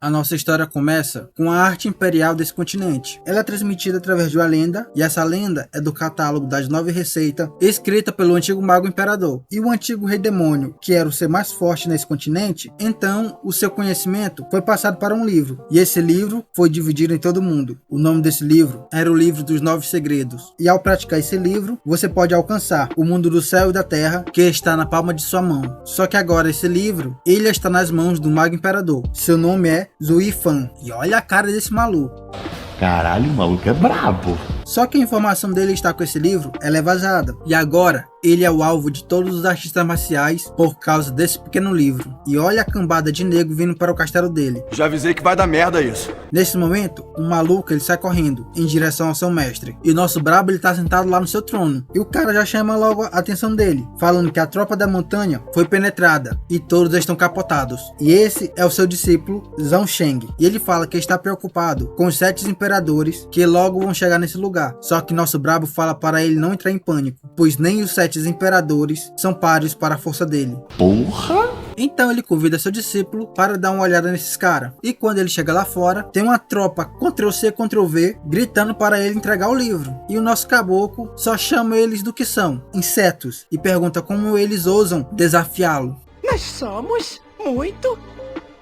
A nossa história começa com a arte imperial desse continente. Ela é transmitida através de uma lenda, e essa lenda é do catálogo das 9 receitas, escrita pelo antigo mago imperador. E o antigo rei demônio, que era o ser mais forte nesse continente, então o seu conhecimento foi passado para um livro, e esse livro foi dividido em todo mundo. O nome desse livro era o Livro dos 9 Segredos, e ao praticar esse livro, você pode alcançar o mundo do céu e da terra, que está na palma de sua mão. Só que agora esse livro, ele está nas mãos do mago imperador. Seu nome é Zui Fan. E olha a cara desse maluco. Caralho, o maluco é brabo. Só que a informação dele está com esse livro, ela é vazada. E agora, ele é o alvo de todos os artistas marciais por causa desse pequeno livro. E olha a cambada de negro vindo para o castelo dele. Já avisei que vai dar merda isso. Nesse momento, um maluco ele sai correndo em direção ao seu mestre. E o nosso brabo ele tá sentado lá no seu trono. E o cara já chama logo a atenção dele, falando que a tropa da montanha foi penetrada e todos estão capotados. E esse é o seu discípulo, Zhao Sheng. E ele fala que está preocupado com os 7 imperadores que logo vão chegar nesse lugar. Só que nosso brabo fala para ele não entrar em pânico, pois nem os 7 imperadores são páreos para a força dele. Porra! Então ele convida seu discípulo para dar uma olhada nesses caras. E quando ele chega lá fora, tem uma tropa Ctrl-C, Ctrl-V gritando para ele entregar o livro. E o nosso caboclo só chama eles do que são, insetos, e pergunta como eles ousam desafiá-lo. Nós somos muito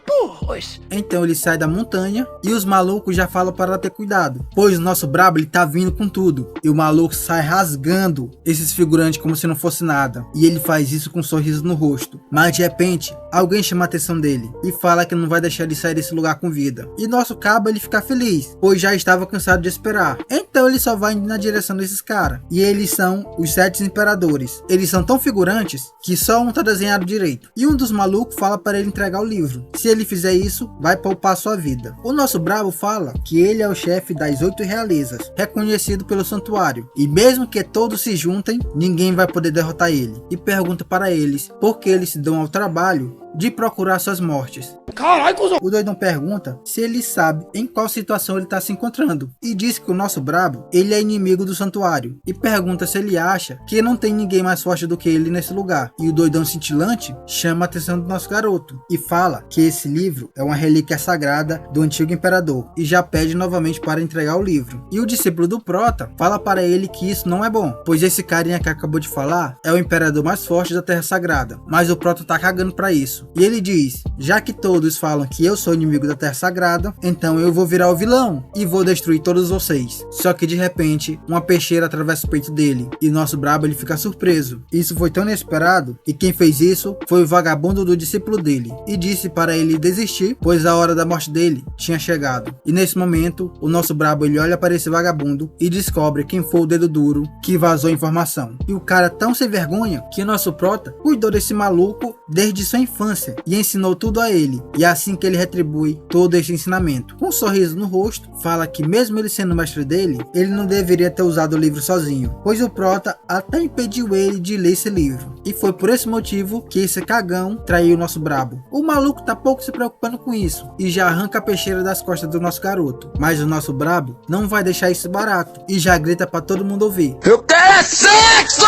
burros. Então ele sai da montanha e os malucos já falam para ter cuidado, pois o nosso brabo ele tá vindo com tudo. E o maluco sai rasgando esses figurantes como se não fosse nada. E ele faz isso com um sorriso no rosto. Mas de repente, alguém chama a atenção dele e fala que não vai deixar ele sair desse lugar com vida. E nosso cabo ele fica feliz, pois já estava cansado de esperar. Então ele só vai indo na direção desses caras. E eles são os 7 imperadores. Eles são tão figurantes que só um tá desenhado direito. E um dos malucos fala para ele entregar o livro. Se ele fizer isso, vai poupar sua vida. O nosso bravo fala que ele é o chefe das 8 realezas, reconhecido pelo santuário. E mesmo que todos se juntem, ninguém vai poder derrotar ele. E pergunta para eles por que eles se dão ao trabalho de procurar suas mortes. Caralho, cuzão. O doidão pergunta se ele sabe em qual situação ele está se encontrando. E diz que o nosso brabo, ele é inimigo do santuário. E pergunta se ele acha que não tem ninguém mais forte do que ele nesse lugar. E o doidão cintilante chama a atenção do nosso garoto. E fala que esse livro é uma relíquia sagrada do antigo imperador. E já pede novamente para entregar o livro. E o discípulo do Prota fala para ele que isso não é bom. Pois esse carinha que acabou de falar é o imperador mais forte da Terra Sagrada. Mas o Prota tá cagando para isso. E ele diz, já que todos falam que eu sou inimigo da Terra Sagrada, então eu vou virar o vilão e vou destruir todos vocês. Só que de repente, uma peixeira atravessa o peito dele e nosso brabo ele fica surpreso. Isso foi tão inesperado e quem fez isso foi o vagabundo do discípulo dele e disse para ele desistir, pois a hora da morte dele tinha chegado. E nesse momento, o nosso brabo ele olha para esse vagabundo e descobre quem foi o dedo duro que vazou a informação. E o cara tão sem vergonha que o nosso prota cuidou desse maluco desde sua infância e ensinou tudo a ele. E é assim que ele retribui todo este ensinamento. Com um sorriso no rosto, fala que mesmo ele sendo o mestre dele, ele não deveria ter usado o livro sozinho, pois o prota até impediu ele de ler esse livro. E foi por esse motivo que esse cagão traiu o nosso brabo. O maluco tá pouco se preocupando com isso e já arranca a peixeira das costas do nosso garoto. Mas o nosso brabo não vai deixar isso barato e já grita para todo mundo ouvir: Eu quero sexo!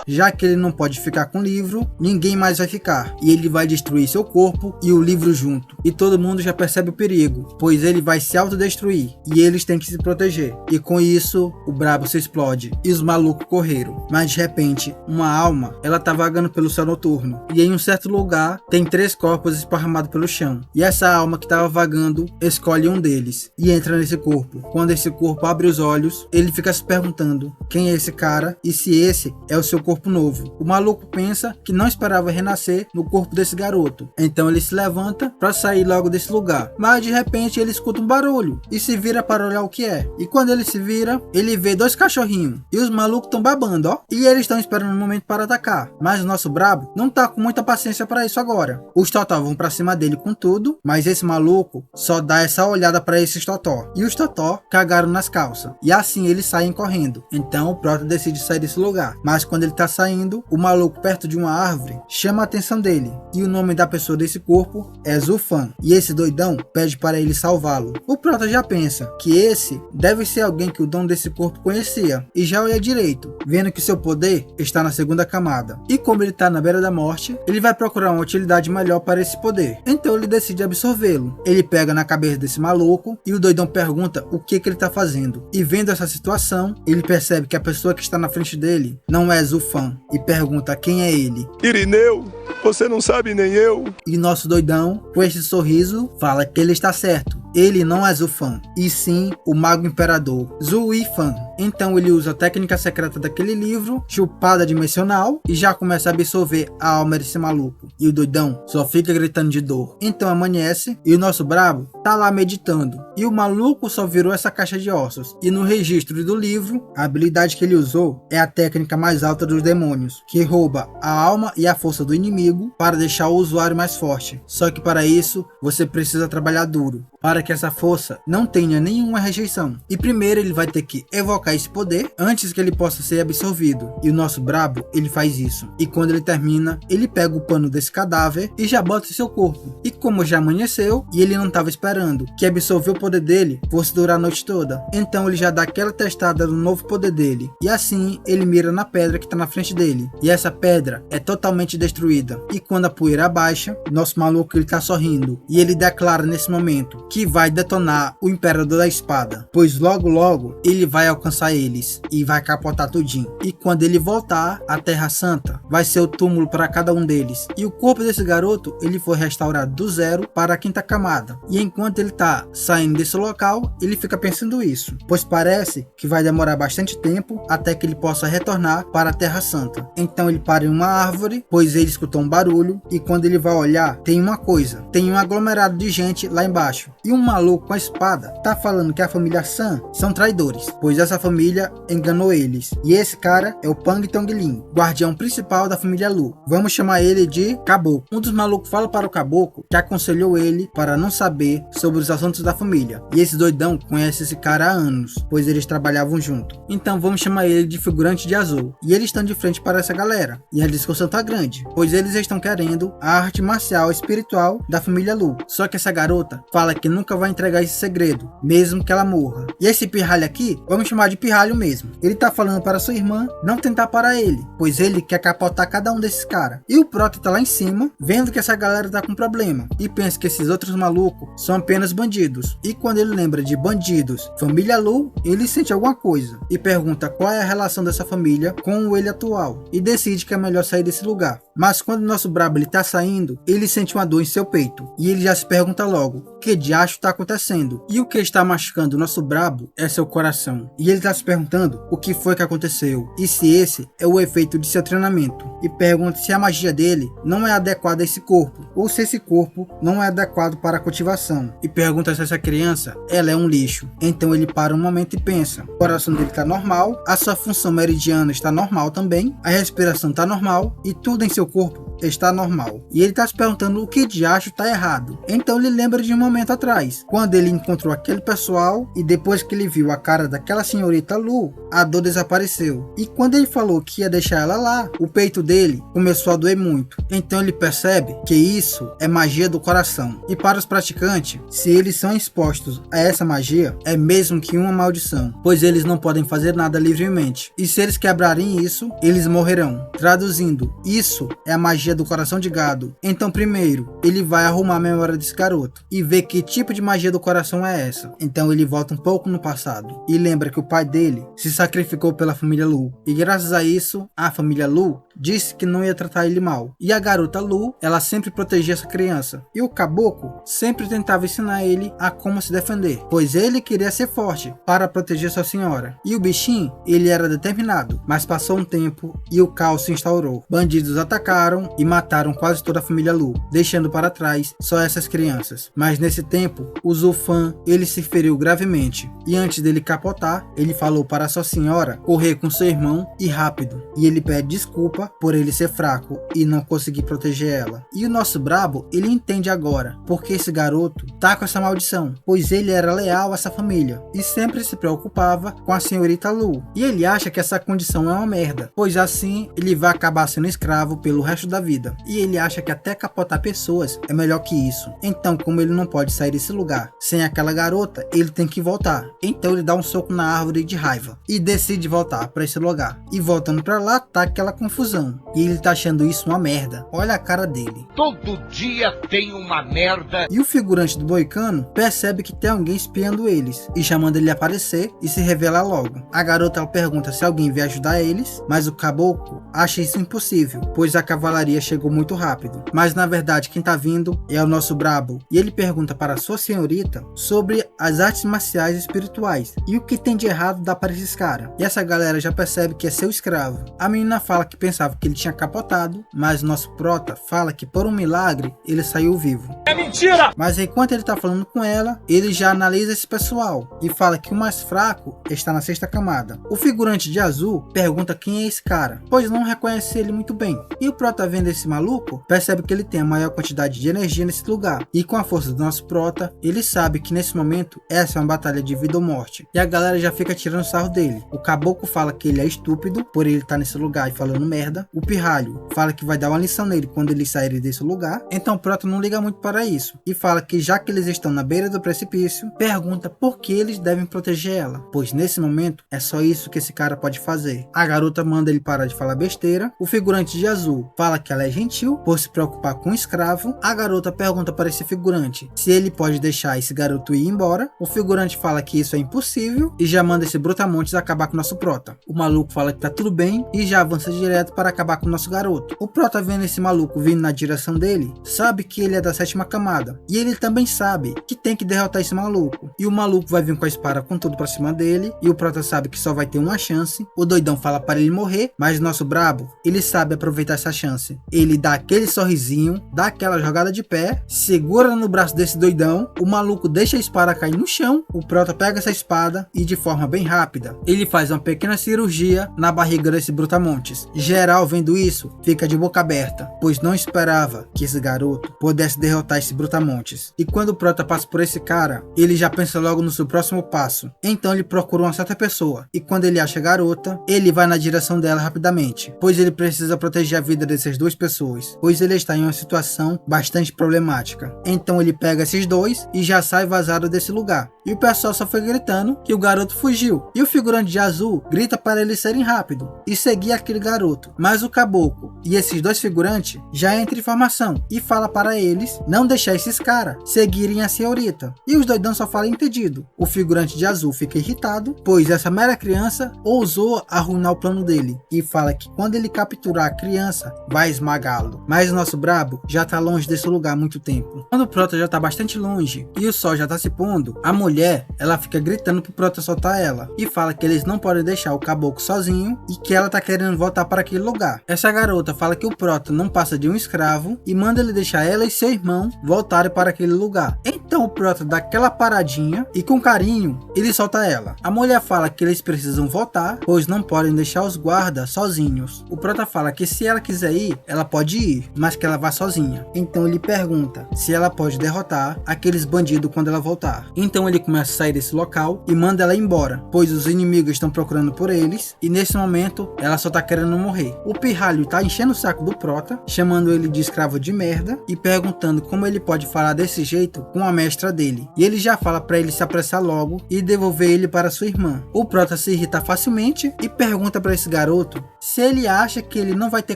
Já que ele não pode ficar com o livro, ninguém mais vai ficar. E ele vai destruir seu corpo e o livro junto. E todo mundo já percebe o perigo, pois ele vai se autodestruir e eles têm que se proteger. E com isso, o brabo se explode e os malucos correram. Mas de repente, uma alma, ela tá vagando pelo céu noturno. E em um certo lugar, tem 3 corpos esparramados pelo chão. E essa alma que tava vagando, escolhe um deles e entra nesse corpo. Quando esse corpo abre os olhos, ele fica se perguntando quem é esse cara e se esse é o seu corpo novo. O maluco pensa que não esperava renascer no corpo desse garoto. Então ele se levanta para sair logo desse lugar. Mas de repente ele escuta um barulho e se vira para olhar o que é. E quando ele se vira, ele vê 2 cachorrinhos. E os malucos estão babando, ó. E eles estão esperando um momento para atacar. Mas o nosso brabo não tá com muita paciência para isso agora. Os totó vão para cima dele com tudo, mas esse maluco só dá essa olhada para esses totó. E os totó cagaram nas calças. E assim eles saem correndo. Então o Prota decide sair desse lugar. Mas quando ele tá saindo, o maluco perto de uma árvore chama a atenção dele. E o nome da pessoa desse corpo é Zufan. E esse doidão pede para ele salvá-lo. O prota já pensa que esse deve ser alguém que o dono desse corpo conhecia. E já olha direito, vendo que seu poder está na segunda camada. E como ele tá na beira da morte, ele vai procurar uma utilidade melhor para esse poder. Então ele decide absorvê-lo. Ele pega na cabeça desse maluco e o doidão pergunta o que ele tá fazendo. E vendo essa situação, ele percebe que a pessoa que está na frente dele não é Zufan e pergunta quem é ele. Irineu, você não sabe nem eu. E nosso doidão, com esse sorriso, fala que ele está certo. Ele não é Zufan, e sim o Mago Imperador, Zuifan. Então ele usa a técnica secreta daquele livro, chupada dimensional, e já começa a absorver a alma desse maluco. E o doidão só fica gritando de dor. Então amanhece, e o nosso brabo tá lá meditando. E o maluco só virou essa caixa de ossos. E no registro do livro, a habilidade que ele usou é a técnica mais alta dos demônios, que rouba a alma e a força do inimigo para deixar o usuário mais forte. Só que para isso, você precisa trabalhar duro, para que essa força não tenha nenhuma rejeição. E primeiro ele vai ter que evocar esse poder antes que ele possa ser absorvido. E o nosso brabo, ele faz isso. E quando ele termina, ele pega o pano desse cadáver e já bota em seu corpo. E como já amanheceu, e ele não estava esperando que absorver o poder dele fosse durar a noite toda, então ele já dá aquela testada no novo poder dele. E assim ele mira na pedra que está na frente dele. E essa pedra é totalmente destruída. E quando a poeira abaixa, nosso maluco ele tá sorrindo. E ele declara nesse momento que vai detonar o Imperador da Espada, pois logo logo ele vai alcançar eles e vai capotar tudinho. E quando ele voltar, a Terra Santa vai ser o túmulo para cada um deles. E o corpo desse garoto ele foi restaurado do zero para a quinta camada. E enquanto ele tá saindo desse local, ele fica pensando isso, pois parece que vai demorar bastante tempo até que ele possa retornar para a Terra Santa. Então ele para em uma árvore, pois ele escutou um barulho, e quando ele vai olhar, tem uma coisa, tem um aglomerado de gente lá embaixo. E um maluco com a espada tá falando que a família San são traidores, pois essa família enganou eles. E esse cara é o Pang Tonglin, guardião principal da família Lu. Vamos chamar ele de Caboclo. Um dos malucos fala para o Caboclo que aconselhou ele para não saber sobre os assuntos da família. E esse doidão conhece esse cara há anos, pois eles trabalhavam junto. Então vamos chamar ele de figurante de azul. E eles estão de frente para essa galera. E a discussão tá grande, pois eles estão querendo a arte marcial espiritual da família Lu. Só que essa garota fala que nunca vai entregar esse segredo, mesmo que ela morra. E esse pirralho aqui, vamos chamar de pirralho mesmo. Ele tá falando para sua irmã não tentar parar ele, pois ele quer capotar cada um desses caras. E o Prota tá lá em cima, vendo que essa galera tá com problema, e pensa que esses outros malucos são apenas bandidos. E quando ele lembra de bandidos, família Lu, ele sente alguma coisa, e pergunta qual é a relação dessa família com o ele atual, e decide que é melhor sair desse lugar. Mas quando o nosso brabo ele tá saindo, ele sente uma dor em seu peito, e ele já se pergunta logo, que diacho tá acontecendo? E o que está machucando o nosso brabo é seu coração. E ele tá se perguntando o que foi que aconteceu, e se esse é o efeito de seu treinamento, e pergunta se a magia dele não é adequada a esse corpo, ou se esse corpo não é adequado para a cultivação, e pergunta se essa criança ela é um lixo. Então ele para um momento e pensa, o coração dele tá normal, a sua função meridiana está normal também, a respiração tá normal, e tudo em seu corpo está normal. E ele tá se perguntando o que diacho tá errado. Então ele lembra de um momento atrás, quando ele encontrou aquele pessoal, e depois que ele viu a cara daquela senhorita Lu, a dor desapareceu. E quando ele falou que ia deixar ela lá, o peito dele começou a doer muito. Então ele percebe que isso é magia do coração. E para os praticantes, se eles são expostos a essa magia, é mesmo que uma maldição, pois eles não podem fazer nada livremente. E se eles quebrarem isso, eles morrerão. Traduzindo, isso é a magia do coração de gado. Então primeiro, ele vai arrumar a memória desse garoto e ver que tipo de magia do coração é essa. Então ele volta um pouco no passado e lembra que o pai dele se sacrificou pela família Lu. E graças a isso, a família Lu disse que não ia tratar ele mal. E a garota Lu, ela sempre protegia essa criança. E o caboclo sempre tentava ensinar ele a como se defender, pois ele queria ser forte para proteger sua senhora. E o bichinho, ele era determinado, mas passou um tempo e o caos se instaurou. Bandidos atacaram atacaram e mataram quase toda a família Lu, deixando para trás só essas crianças. Mas nesse tempo, o Zufan, ele se feriu gravemente, e antes dele capotar, ele falou para sua senhora correr com seu irmão e rápido, e ele pede desculpa por ele ser fraco e não conseguir proteger ela. E o nosso brabo, ele entende agora porque esse garoto tá com essa maldição, pois ele era leal a essa família e sempre se preocupava com a senhorita Lu, e ele acha que essa condição é uma merda, pois assim ele vai acabar sendo escravo pelo resto da vida, e ele acha que até capotar pessoas é melhor que isso. Então, como ele não pode sair desse lugar sem aquela garota, ele tem que voltar. Então ele dá um soco na árvore de raiva e decide voltar para esse lugar, e voltando para lá tá aquela confusão, e ele tá achando isso uma merda. Olha a cara dele. Todo dia tem uma merda. E o figurante do Moicano percebe que tem alguém espiando eles e chamando ele aparecer e se revelar logo. A garota ela pergunta se alguém vai ajudar eles, mas o caboclo acha isso impossível, pois a cavalaria chegou muito rápido. Mas na verdade quem tá vindo é o nosso brabo, e ele pergunta para sua senhorita sobre as artes marciais espirituais e o que tem de errado dá para esses caras. E essa galera já percebe que é seu escravo. A menina fala que pensava que ele tinha capotado, mas o nosso prota fala que por um milagre ele saiu vivo. É mentira! Mas enquanto ele tá falando com ela, ele já analisa esse pessoal e fala que o mais fraco está na sexta camada. O figurante de azul pergunta quem é esse cara, pois não reconhece ele muito bem. E o prota, vendo esse maluco, percebe que ele tem a maior quantidade de energia nesse lugar, e com a força do nosso prota, ele sabe que nesse momento essa é uma batalha de vida ou morte, e a galera já fica tirando sarro dele. O caboclo fala que ele é estúpido por ele estar nesse lugar e falando merda. O pirralho fala que vai dar uma lição nele quando eles saírem desse lugar. Então o prota não liga muito para isso e fala que já que eles estão na beira do precipício, pergunta por que eles devem proteger ela, pois nesse momento é só isso que esse cara pode fazer. A garota manda ele parar de falar besteira. O figurante de azul fala que ela é gentil por se preocupar com o escravo. A garota pergunta para esse figurante se ele pode deixar esse garoto ir embora. O figurante fala que isso é impossível e já manda esse brutamontes acabar com o nosso prota. O maluco fala que tá tudo bem e já avança direto para acabar com o nosso garoto. O prota, vendo esse maluco vindo na direção dele, sabe que ele é da sétima camada, e ele também sabe que tem que derrotar esse maluco, e o maluco vai vir com a espada com tudo pra cima dele, e o prota sabe que só vai ter uma chance. O doidão fala para ele morrer, mas o nosso brabo, ele sabe aproveitar essa chance. Ele dá aquele sorrisinho, dá aquela jogada de pé, segura no braço desse doidão, o maluco deixa a espada cair no chão, o prota pega essa espada e de forma bem rápida, ele faz uma pequena cirurgia na barriga desse brutamontes. Geral, vendo isso, fica de boca aberta, pois não esperava que esse garoto pudesse derrotar esse brutamontes. E quando o prota passa por esse cara, ele já pensa logo no seu próximo passo. Então ele procura uma certa pessoa, e quando ele acha a garota, ele vai na direção dela rapidamente, pois ele precisa proteger a vida dessas duas pessoas, pois ele está em uma situação bastante problemática. Então ele pega esses dois e já sai vazado desse lugar. E o pessoal só foi gritando que o garoto fugiu, e o figurante de azul grita para eles serem rápido e seguir aquele garoto. Mas o caboclo e esses dois figurantes já entram em formação e fala para eles não deixar esses caras seguirem a senhorita. E os doidão só falam entendido. O figurante de azul fica irritado, pois essa mera criança ousou arruinar o plano dele, e fala que quando ele capturar a criança, vai esmagá-lo. Mas o nosso brabo já tá longe desse lugar há muito tempo. Quando o prota já tá bastante longe e o sol já tá se pondo, a mulher, ela fica gritando pro prota soltar ela, e fala que eles não podem deixar o caboclo sozinho e que ela tá querendo voltar para aquele lugar. Essa garota fala que o prota não passa de um escravo e manda ele deixar ela e seu irmão voltarem para aquele lugar. Então o prota dá aquela paradinha e com carinho ele solta ela. A mulher fala que eles precisam voltar, pois não podem deixar os guardas sozinhos. O prota fala que se ela quiser ir, ela pode ir, mas que ela vá sozinha. Então ele pergunta se ela pode derrotar aqueles bandidos quando ela voltar. Então ele começa a sair desse local e manda ela embora, pois os inimigos estão procurando por eles, e nesse momento ela só tá querendo morrer. O pirralho tá enchendo o saco do prota, chamando ele de escravo de merda e perguntando como ele pode falar desse jeito com a mestra dele, e ele já fala para ele se apressar logo e devolver ele para sua irmã. O prota se irrita facilmente e pergunta para esse garoto se ele acha que ele não vai ter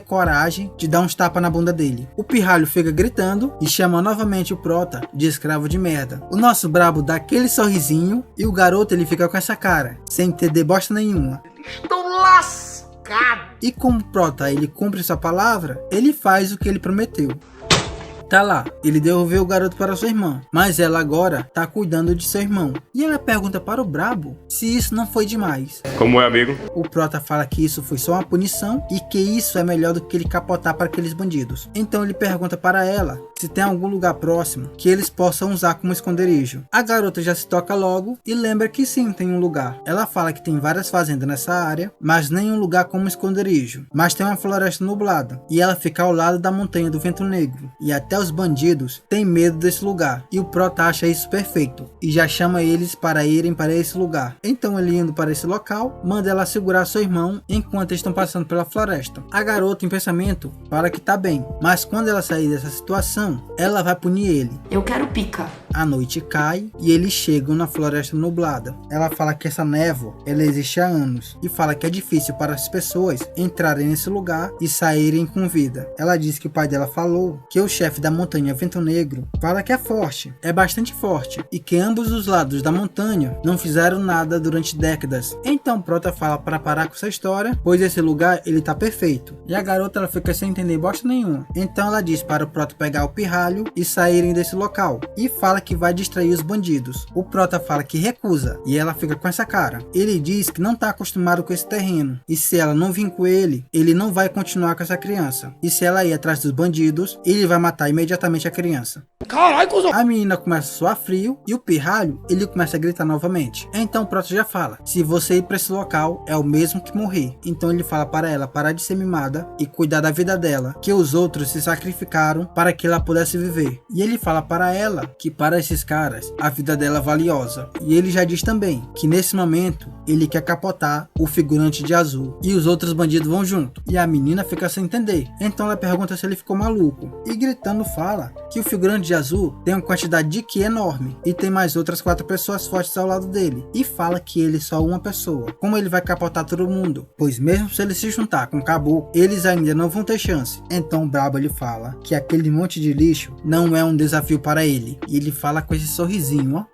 coragem de dar uns tapas na bunda dele. O pirralho fica gritando e chama novamente o prota de escravo de merda. O nosso brabo dá aquele sorrisinho e o garoto ele fica com essa cara, sem entender bosta nenhuma. Estou lascado. E como o prota ele cumpre sua palavra, ele faz o que ele prometeu. Tá lá, ele devolveu o garoto para sua irmã, mas ela agora tá cuidando de seu irmão. E ela pergunta para o brabo se isso não foi demais. Como é, amigo? O prota fala que isso foi só uma punição e que isso é melhor do que ele capotar para aqueles bandidos. Então ele pergunta para ela se tem algum lugar próximo que eles possam usar como esconderijo. A garota já se toca logo e lembra que sim, tem um lugar. Ela fala que tem várias fazendas nessa área, mas nenhum lugar como esconderijo. Mas tem uma floresta nublada e ela fica ao lado da montanha do vento negro. E até os bandidos têm medo desse lugar. E o prota acha isso perfeito e já chama eles para irem para esse lugar. Então ele indo para esse local, manda ela segurar seu irmão enquanto eles estão passando pela floresta. A garota em pensamento fala que tá bem, mas quando ela sair dessa situação, ela vai punir ele. Eu quero pica. A noite cai e eles chegam na floresta nublada. Ela fala que essa névoa ela existe há anos e fala que é difícil para as pessoas entrarem nesse lugar e saírem com vida. Ela diz que o pai dela falou que o chefe da montanha Vento Negro fala que é forte, é bastante forte, e que ambos os lados da montanha não fizeram nada durante décadas. Então Prota fala para parar com essa história, pois esse lugar ele tá perfeito. E a garota ela fica sem entender bosta nenhuma. Então ela diz para o Prota pegar o pirralho e saírem desse local, e fala que vai distrair os bandidos. O Prota fala que recusa, e ela fica com essa cara. Ele diz que não tá acostumado com esse terreno, e se ela não vir com ele, ele não vai continuar com essa criança. E se ela ir atrás dos bandidos, ele vai matar imediatamente a criança. Caralho, cuzão. A menina começa a suar frio e o pirralho ele começa a gritar novamente. Então o Prota já fala: se você ir para esse local é o mesmo que morrer. Então ele fala para ela parar de ser mimada e cuidar da vida dela, que os outros se sacrificaram para que ela pudesse viver. E ele fala para ela que para esses caras a vida dela é valiosa. E ele já diz também que nesse momento ele quer capotar o figurante de azul e os outros bandidos vão junto. E a menina fica sem entender. Então ela pergunta se ele ficou maluco e gritando fala que o figurante de azul tem uma quantidade de ki enorme e tem mais outras 4 pessoas fortes ao lado dele, e fala que ele é só uma pessoa. Como ele vai capotar todo mundo? Pois mesmo se ele se juntar com o caboclo, eles ainda não vão ter chance. Então o brabo ele fala que aquele monte de lixo não é um desafio para ele, e ele fala com esse sorrisinho, ó.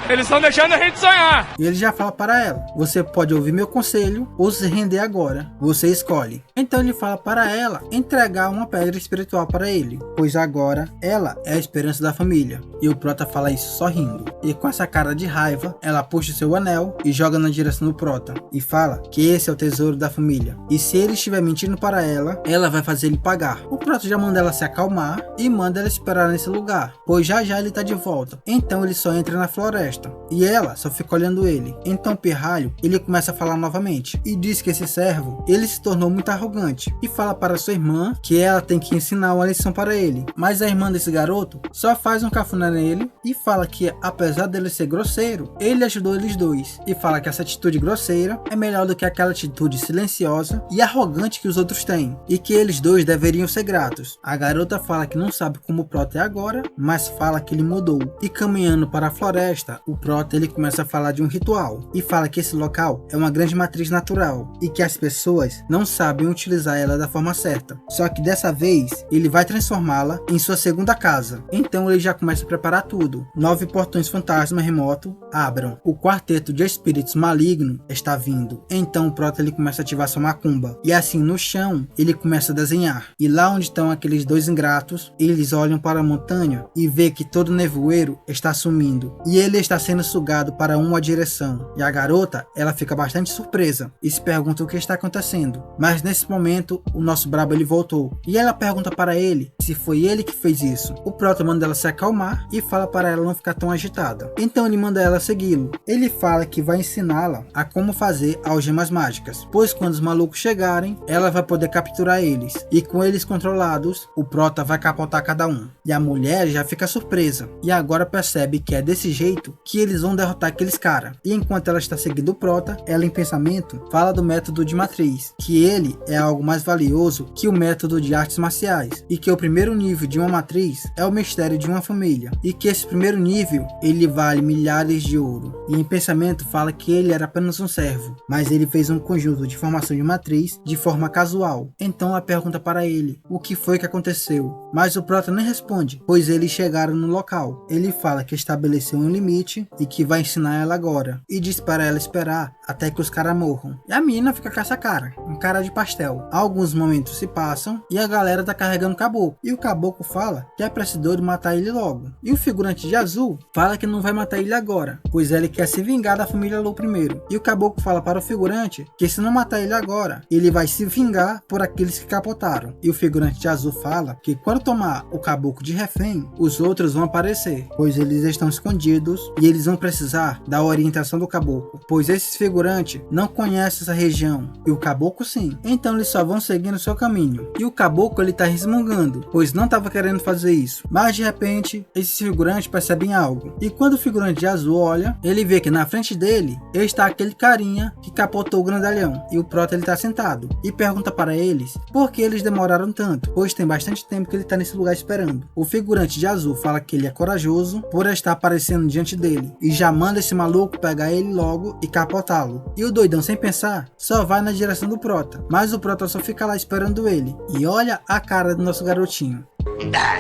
Eles estão deixando a gente sonhar. E ele já fala para ela: você pode ouvir meu conselho ou se render agora, você escolhe. Então ele fala para ela entregar uma pedra espiritual para ele, pois agora ela é a esperança da família. E o Prota fala isso sorrindo, e com essa cara de raiva ela puxa seu anel e joga na direção do Prota e fala que esse é o tesouro da família, e se ele estiver mentindo para ela, ela vai fazer ele pagar. O Prota já manda ela se acalmar e manda ela esperar nesse lugar, pois já ele tá de volta. Então ele só entra na floresta e ela só fica olhando ele. Então Pirralho ele começa a falar novamente e diz que esse servo ele se tornou muito arrogante e fala para sua irmã que ela tem que ensinar uma lição para ele. Mas a irmã desse garoto só faz um cafuné nele e fala que apesar dele ser grosseiro, ele ajudou eles dois, e fala que essa atitude grosseira é melhor do que aquela atitude silenciosa e arrogante que os outros têm, e que eles dois deveriam ser gratos. A garota fala que não sabe como o Prota é agora, mas fala que ele mudou. E caminhando para a floresta, o Prota ele começa a falar de um ritual e fala que esse local é uma grande matriz natural e que as pessoas não sabem utilizar ela da forma certa. Só que dessa vez ele vai transformá-la em sua segunda casa. Então ele já começa a preparar tudo. 9 portões fantasma remoto abram. O quarteto de espíritos maligno está vindo. Então o Prota ele começa a ativar sua macumba. E assim no chão ele começa a desenhar. E lá onde estão aqueles 2 ingratos, eles olham para a montanha e vê que todo o nevoeiro está sumindo. E ele está sendo sugado para uma direção. E a garota ela fica bastante surpresa e se pergunta o que está acontecendo. Mas nesse momento o nosso brabo ele voltou. E ela pergunta para ele se foi ele que fez isso. O Prota manda ela se acalmar e fala para ela não ficar tão agitada. Então ele manda ela segui-lo. Ele fala que vai ensiná-la a como fazer algemas mágicas, pois quando os malucos chegarem, ela vai poder capturar eles. E com eles controlados, o Prota vai capotar cada um. E a mulher já fica surpresa. E agora percebe que é desse jeito que eles vão derrotar aqueles caras. E enquanto ela está seguindo o Prota, ela em pensamento fala do método de matriz, que ele é algo mais valioso que o método de artes marciais, e que o primeiro nível de uma matriz é o mistério de uma família, e que esse primeiro nível ele vale milhares de ouro. E em pensamento fala que ele era apenas um servo, mas ele fez um conjunto de formação de matriz de forma casual. Então ela pergunta para ele o que foi que aconteceu, mas o Prota nem responde, pois eles chegaram no local. Ele fala que estabeleceu um limite e que vai ensinar ela agora, e diz para ela esperar até que os caras morram. E a menina fica com essa cara, um cara de pastel. Alguns momentos se passam e a galera tá carregando o caboclo. E o caboclo fala que é pra esse doido matar ele logo. E o figurante de azul fala que não vai matar ele agora, pois ele quer se vingar da família Lu primeiro. E o caboclo fala para o figurante que se não matar ele agora, ele vai se vingar por aqueles que capotaram. E o figurante de azul fala que quando tomar o caboclo de refém, os outros vão aparecer, pois eles estão escondidos e eles vão precisar da orientação do caboclo, pois esses figurantes não conhecem essa região e o caboclo sim. Então eles só vão seguindo o seu caminho. E o caboclo ele tá resmungando, pois não estava querendo fazer isso. Mas de repente, esses figurantes percebem algo. E quando o figurante de azul olha, ele vê que na frente dele está aquele carinha que capotou o grandalhão. E o prota ele tá sentado e pergunta para eles por que eles demoraram tanto, pois tem bastante tempo que ele tá nesse lugar esperando. O figurante de azul fala que ele é corajoso por estar aparecendo diante dele e já manda esse maluco pegar ele logo e capotá-lo. E o doidão, sem pensar, só vai na direção do prota, mas o prota só fica lá esperando ele. E olha a cara do nosso garotinho.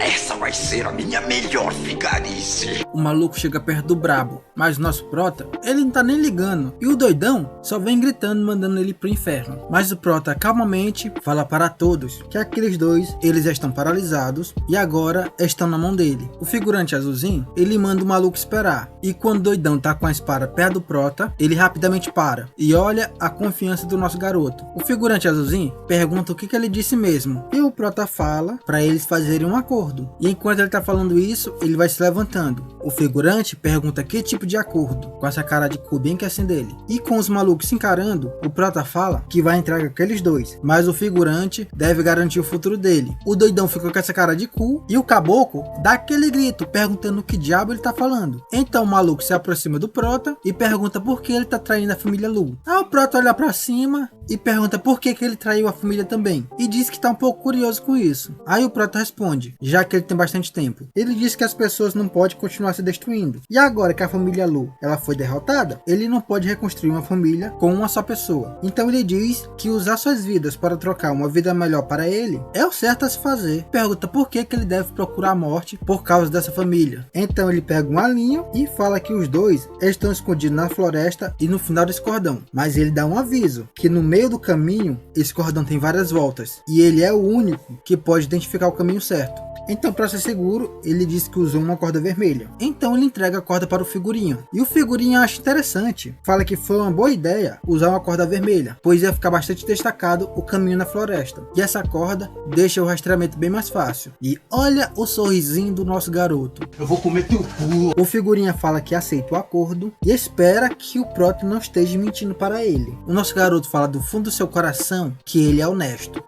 Essa vai ser a minha melhor vigarice. O maluco chega perto do brabo, mas o nosso prota, ele não tá nem ligando. E o doidão só vem gritando, mandando ele pro inferno. Mas o prota calmamente fala para todos que aqueles dois, eles estão paralisados e agora estão na mão dele. O figurante azulzinho, ele manda o maluco esperar. E quando o doidão tá com a espada perto do prota, ele rapidamente para. E olha a confiança do nosso garoto. O figurante azulzinho pergunta o que ele disse mesmo. E o prota fala para eles fazerem um acordo. E enquanto ele tá falando isso, ele vai se levantando. O figurante pergunta que tipo de acordo, com essa cara de cu bem que assim dele. E com os malucos se encarando, o prota fala que vai entrar com aqueles dois, mas o figurante deve garantir o futuro dele. O doidão fica com essa cara de cu e o caboclo dá aquele grito perguntando o que diabo ele tá falando. Então o maluco se aproxima do prota e pergunta por que ele tá traindo a família Lu. Aí o prota olha pra cima e pergunta por que ele traiu a família também, e diz que tá um pouco curioso com isso. Aí o prota responde, já que ele tem bastante tempo. Ele diz que as pessoas não podem continuar se destruindo, e agora que a família Lu ela foi derrotada, ele não pode reconstruir uma família com uma só pessoa. Então ele diz que usar suas vidas para trocar uma vida melhor para ele é o certo a se fazer. Pergunta por que ele deve procurar a morte por causa dessa família. Então ele pega uma linha e fala que os dois estão escondidos na floresta e no final desse cordão, mas ele dá um aviso que no meio do caminho esse cordão tem várias voltas e ele é o único que pode identificar o caminho certo. Então, para ser seguro, ele diz que usou uma corda vermelha. Então ele entrega a corda para o figurinha. E o figurinha acha interessante. Fala que foi uma boa ideia usar uma corda vermelha, pois ia ficar bastante destacado o caminho na floresta. E essa corda deixa o rastreamento bem mais fácil. E olha o sorrisinho do nosso garoto. Eu vou comer teu cu. O figurinha fala que aceita o acordo e espera que o prota não esteja mentindo para ele. O nosso garoto fala do fundo do seu coração que ele é honesto.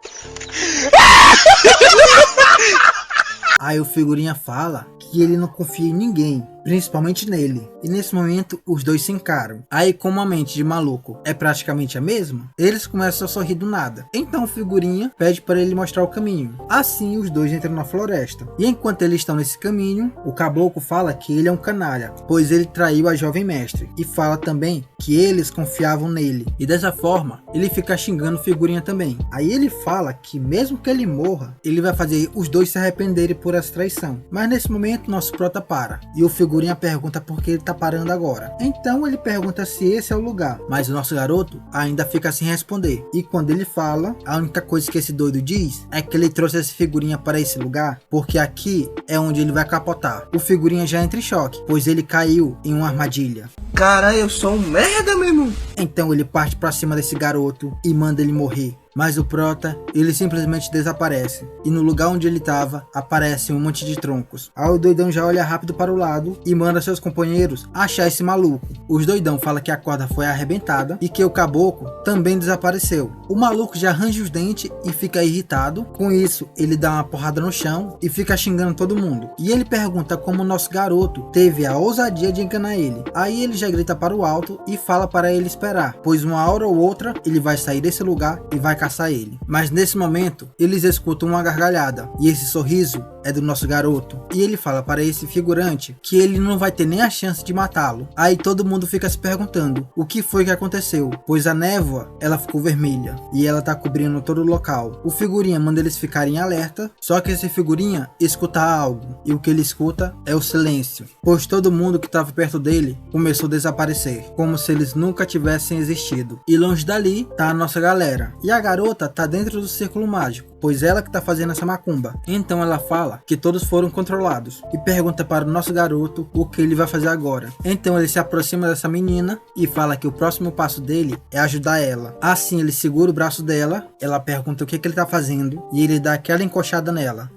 Aí o figurinha fala que ele não confia em ninguém, principalmente nele. E nesse momento os dois se encaram. Aí, como a mente de maluco é praticamente a mesma, eles começam a sorrir do nada. Então o figurinha pede para ele mostrar o caminho. Assim os dois entram na floresta. E enquanto eles estão nesse caminho, o caboclo fala que ele é um canalha, pois ele traiu a jovem mestre. E fala também que eles confiavam nele. E dessa forma, ele fica xingando o figurinha também. Aí ele fala que mesmo que ele morra, ele vai fazer os dois se arrependerem por essa traição. Mas nesse momento nosso prota para. E o figurinha pergunta por que ele tá parando agora. Então ele pergunta se esse é o lugar, mas o nosso garoto ainda fica sem responder. E quando ele fala, a única coisa que esse doido diz é que ele trouxe esse figurinha para esse lugar porque aqui é onde ele vai capotar. O figurinha já entra em choque, pois ele caiu em uma armadilha. Cara, eu sou um merda, meu irmão. Então ele parte para cima desse garoto e manda ele morrer. Mas o prota, ele simplesmente desaparece. E no lugar onde ele estava, aparece um monte de troncos. Aí o doidão já olha rápido para o lado e manda seus companheiros achar esse maluco. Os doidão falam que a corda foi arrebentada e que o caboclo também desapareceu. O maluco já arranja os dentes e fica irritado. Com isso, ele dá uma porrada no chão e fica xingando todo mundo. E ele pergunta como o nosso garoto teve a ousadia de enganar ele. Aí ele já grita para o alto e fala para ele esperar, pois uma hora ou outra ele vai sair desse lugar e vai caçar ele. Mas nesse momento, eles escutam uma gargalhada, e esse sorriso é do nosso garoto. E ele fala para esse figurante que ele não vai ter nem a chance de matá-lo. Aí todo mundo fica se perguntando o que foi que aconteceu, pois a névoa, ela ficou vermelha, e ela tá cobrindo todo o local. O figurinha manda eles ficarem em alerta, só que esse figurinha escuta algo, e o que ele escuta é o silêncio, pois todo mundo que estava perto dele começou a desaparecer, como se eles nunca tivessem existido. E longe dali tá a nossa galera, e a garota tá dentro do círculo mágico, pois ela que tá fazendo essa macumba. Então ela fala que todos foram controlados e pergunta para o nosso garoto o que ele vai fazer agora. Então ele se aproxima dessa menina e fala que o próximo passo dele é ajudar ela. Assim ele segura o braço dela, ela pergunta o que ele tá fazendo e ele dá aquela encoxada nela.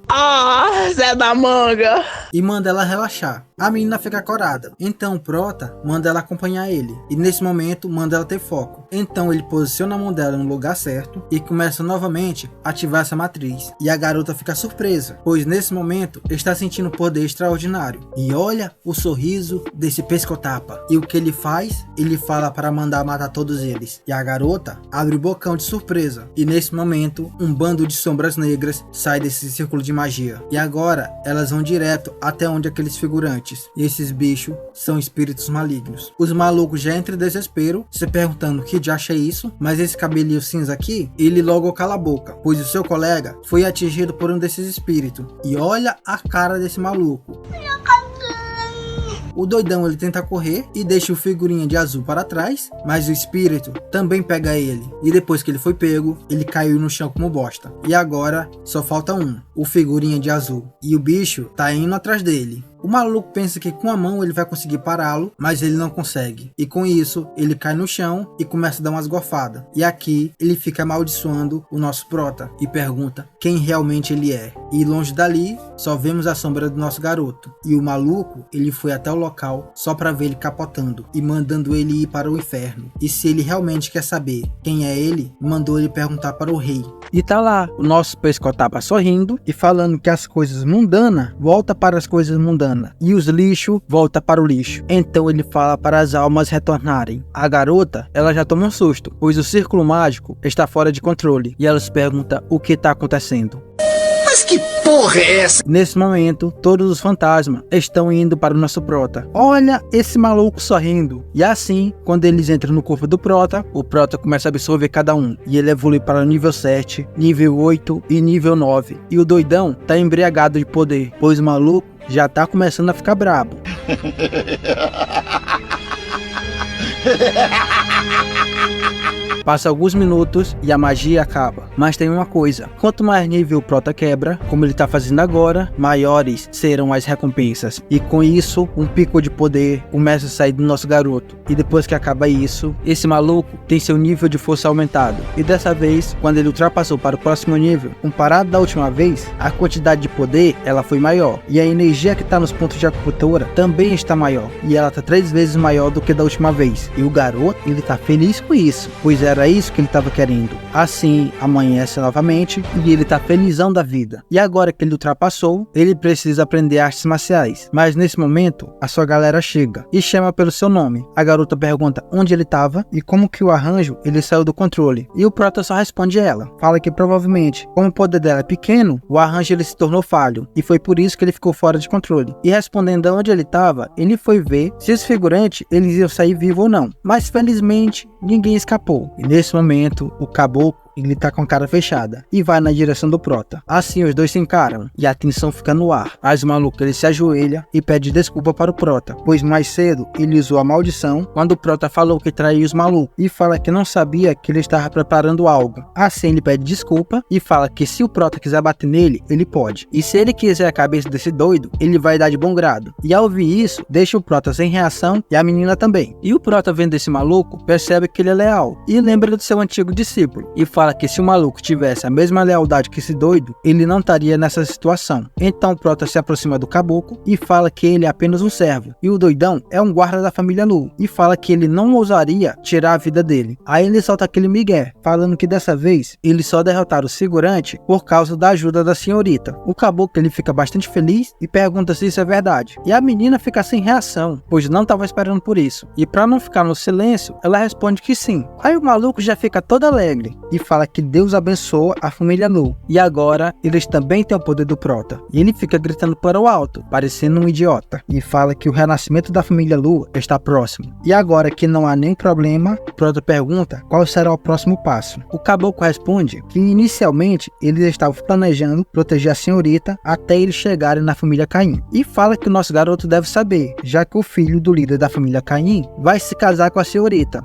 Zé da manga! E manda ela relaxar. A menina fica corada. Então o Prota manda ela acompanhar ele. E nesse momento manda ela ter foco. Então ele posiciona a mão dela no lugar certo e começa novamente a ativar essa matriz. E a garota fica surpresa, pois nesse momento está sentindo poder extraordinário. E olha o sorriso desse pescotapa. E o que ele faz? Ele fala para mandar matar todos eles. E a garota abre o bocão de surpresa. E nesse momento um bando de sombras negras sai desse círculo de magia. E agora elas vão direto até onde aqueles figurantes. E esses bichos são espíritos malignos. Os malucos já entram em desespero, se perguntando que diacho é isso, mas esse cabelinho cinza aqui, ele logo cala a boca, pois o seu colega foi atingido por um desses espíritos. E olha a cara desse maluco. O doidão ele tenta correr e deixa o figurinha de azul para trás, mas o espírito também pega ele. E depois que ele foi pego, ele caiu no chão como bosta. E agora só falta um, o figurinha de azul. E o bicho tá indo atrás dele. O maluco pensa que com a mão ele vai conseguir pará-lo, mas ele não consegue. E com isso, ele cai no chão e começa a dar umas gorfadas. E aqui, ele fica amaldiçoando o nosso Prota e pergunta quem realmente ele é. E longe dali, só vemos a sombra do nosso garoto. E o maluco, ele foi até o local só para ver ele capotando e mandando ele ir para o inferno. E se ele realmente quer saber quem é ele, mandou ele perguntar para o rei. E tá lá, o nosso pescotapa sorrindo e falando que as coisas mundanas voltam para as coisas mundanas. E os lixos volta para o lixo. Então ele fala para as almas retornarem. A garota, ela já toma um susto, pois o círculo mágico está fora de controle. E ela se pergunta o que está acontecendo. Mas que porra é essa? Nesse momento, todos os fantasmas estão indo para o nosso Prota. Olha esse maluco sorrindo. E assim, quando eles entram no corpo do Prota, o Prota começa a absorver cada um. E ele evolui para o nível 7, nível 8 e nível 9. E o doidão tá embriagado de poder, pois o maluco já tá começando a ficar brabo. Passa alguns minutos e a magia acaba. Mas tem uma coisa, quanto mais nível o Prota quebra, como ele tá fazendo agora, maiores serão as recompensas. E com isso, um pico de poder começa a sair do nosso garoto. E depois que acaba isso, esse maluco tem seu nível de força aumentado. E dessa vez, quando ele ultrapassou para o próximo nível, comparado da última vez, a quantidade de poder, ela foi maior. E a energia que tá nos pontos de acupuntura também está maior. E ela tá 3 vezes maior do que da última vez. E o garoto, ele tá feliz com isso, pois era isso que ele estava querendo. Assim, amanhece novamente e ele tá felizão da vida. E agora que ele ultrapassou, ele precisa aprender artes marciais. Mas nesse momento, a sua galera chega e chama pelo seu nome. A garota pergunta onde ele estava e como que o arranjo ele saiu do controle. E o Prota só responde ela. Fala que provavelmente, como o poder dela é pequeno, o arranjo ele se tornou falho e foi por isso que ele ficou fora de controle. E respondendo onde ele estava, ele foi ver se os figurantes eles iam sair vivos ou não. Mas felizmente, ninguém escapou. E nesse momento, o caboclo ele tá com a cara fechada e vai na direção do Prota. Assim os dois se encaram e a tensão fica no ar. Mas o maluco ele se ajoelha e pede desculpa para o Prota, pois mais cedo ele usou a maldição quando o Prota falou que traiu os malucos e fala que não sabia que ele estava preparando algo. Assim ele pede desculpa e fala que se o Prota quiser bater nele, ele pode. E se ele quiser a cabeça desse doido, ele vai dar de bom grado. E ao ouvir isso, deixa o Prota sem reação e a menina também. E o Prota vendo esse maluco, percebe que ele é leal e lembra do seu antigo discípulo e fala que se o maluco tivesse a mesma lealdade que esse doido, ele não estaria nessa situação. Então o Prota se aproxima do caboclo e fala que ele é apenas um servo. E o doidão é um guarda da família Lu e fala que ele não ousaria tirar a vida dele. Aí ele solta aquele migué, falando que dessa vez ele só derrotaram o figurante por causa da ajuda da senhorita. O caboclo ele fica bastante feliz e pergunta se isso é verdade. E a menina fica sem reação, pois não estava esperando por isso. E para não ficar no silêncio, ela responde que sim. Aí o maluco já fica todo alegre e fala fala que Deus abençoa a família Lu. E agora eles também têm o poder do Prota. E ele fica gritando para o alto, parecendo um idiota. E fala que o renascimento da família Lu está próximo. E agora que não há nenhum problema, o Prota pergunta qual será o próximo passo. O caboclo responde que inicialmente eles estavam planejando proteger a senhorita até eles chegarem na família Caim. E fala que o nosso garoto deve saber, já que o filho do líder da família Caim vai se casar com a senhorita.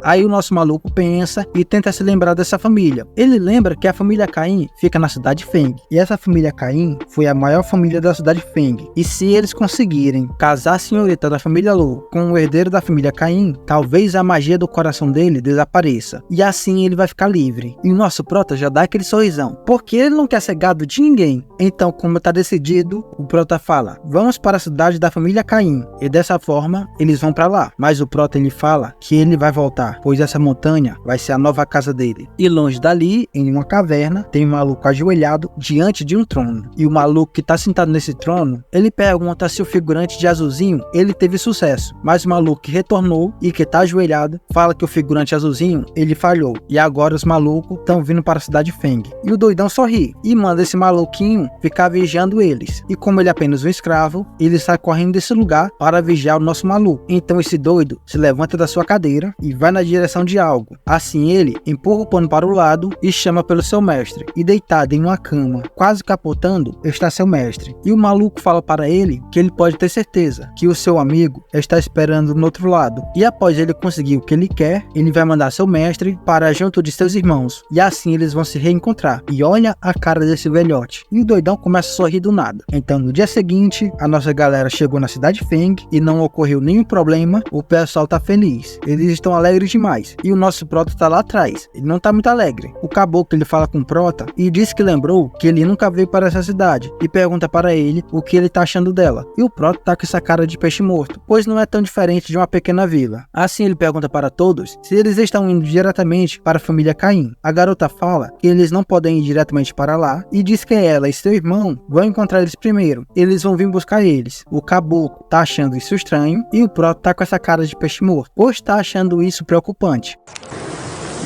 Aí o nosso maluco pensa e tenta se lembrar dessa família. Ele lembra que a família Caim fica na cidade Feng. E essa família Caim foi a maior família da cidade Feng. E se eles conseguirem casar a senhorita da família Lu com o herdeiro da família Caim, talvez a magia do coração dele desapareça. E assim ele vai ficar livre. E o nosso Prota já dá aquele sorrisão, porque ele não quer ser gado de ninguém. Então, como tá decidido, o Prota fala: vamos para a cidade da família Caim. E dessa forma, eles vão para lá. Mas o Prota ele fala que ele vai voltar, pois essa montanha vai ser a nova casa dele. E longe dali, em uma caverna, tem um maluco ajoelhado diante de um trono. E o maluco que tá sentado nesse trono, ele pergunta se o figurante de azulzinho, ele teve sucesso. Mas o maluco que retornou e que tá ajoelhado, fala que o figurante azulzinho, ele falhou. E agora os malucos estão vindo para a cidade Feng. E o doidão sorri e manda esse maluquinho ficar vigiando eles. E como ele é apenas um escravo, ele sai correndo desse lugar para vigiar o nosso maluco. Então esse doido se levanta da sua cadeira e vai na direção de algo. Assim ele empurra o pano para o lado e chama pelo seu mestre. E deitado em uma cama, quase capotando, está seu mestre. E o maluco fala para ele que ele pode ter certeza que o seu amigo está esperando no outro lado. E após ele conseguir o que ele quer, ele vai mandar seu mestre para junto de seus irmãos. E assim eles vão se reencontrar. E olha a cara desse velhote. E o doidão começa a sorrir do nada. Então no dia seguinte, a nossa galera chegou na cidade Feng e não ocorreu nenhum problema. O pessoal tá feliz. Eles estão alegres demais. E o nosso Prota tá lá atrás. Ele não tá muito alegre. O caboclo ele fala com o Prota e diz que lembrou que ele nunca veio para essa cidade. E pergunta para ele o que ele tá achando dela. E o Prota tá com essa cara de peixe morto, pois não é tão diferente de uma pequena vila. Assim ele pergunta para todos se eles estão indo diretamente para a família Caim. A garota fala que eles não podem ir diretamente para lá e diz que ela e seu irmão vão encontrar eles primeiro. Eles vão vir buscar eles. O caboclo tá achando isso estranho e o Prota tá com essa cara de peixe morto, pois tá achando isso preocupante.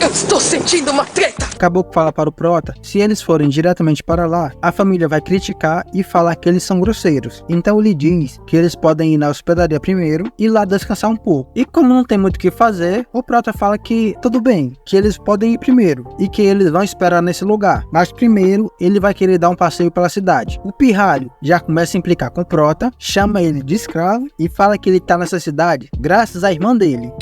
Eu estou sentindo uma treta! O caboclo fala para o Prota, se eles forem diretamente para lá, a família vai criticar e falar que eles são grosseiros. Então ele diz que eles podem ir na hospedaria primeiro e lá descansar um pouco. E como não tem muito o que fazer, o Prota fala que tudo bem, que eles podem ir primeiro e que eles vão esperar nesse lugar. Mas primeiro ele vai querer dar um passeio pela cidade. O pirralho já começa a implicar com o Prota, chama ele de escravo e fala que ele tá nessa cidade graças à irmã dele.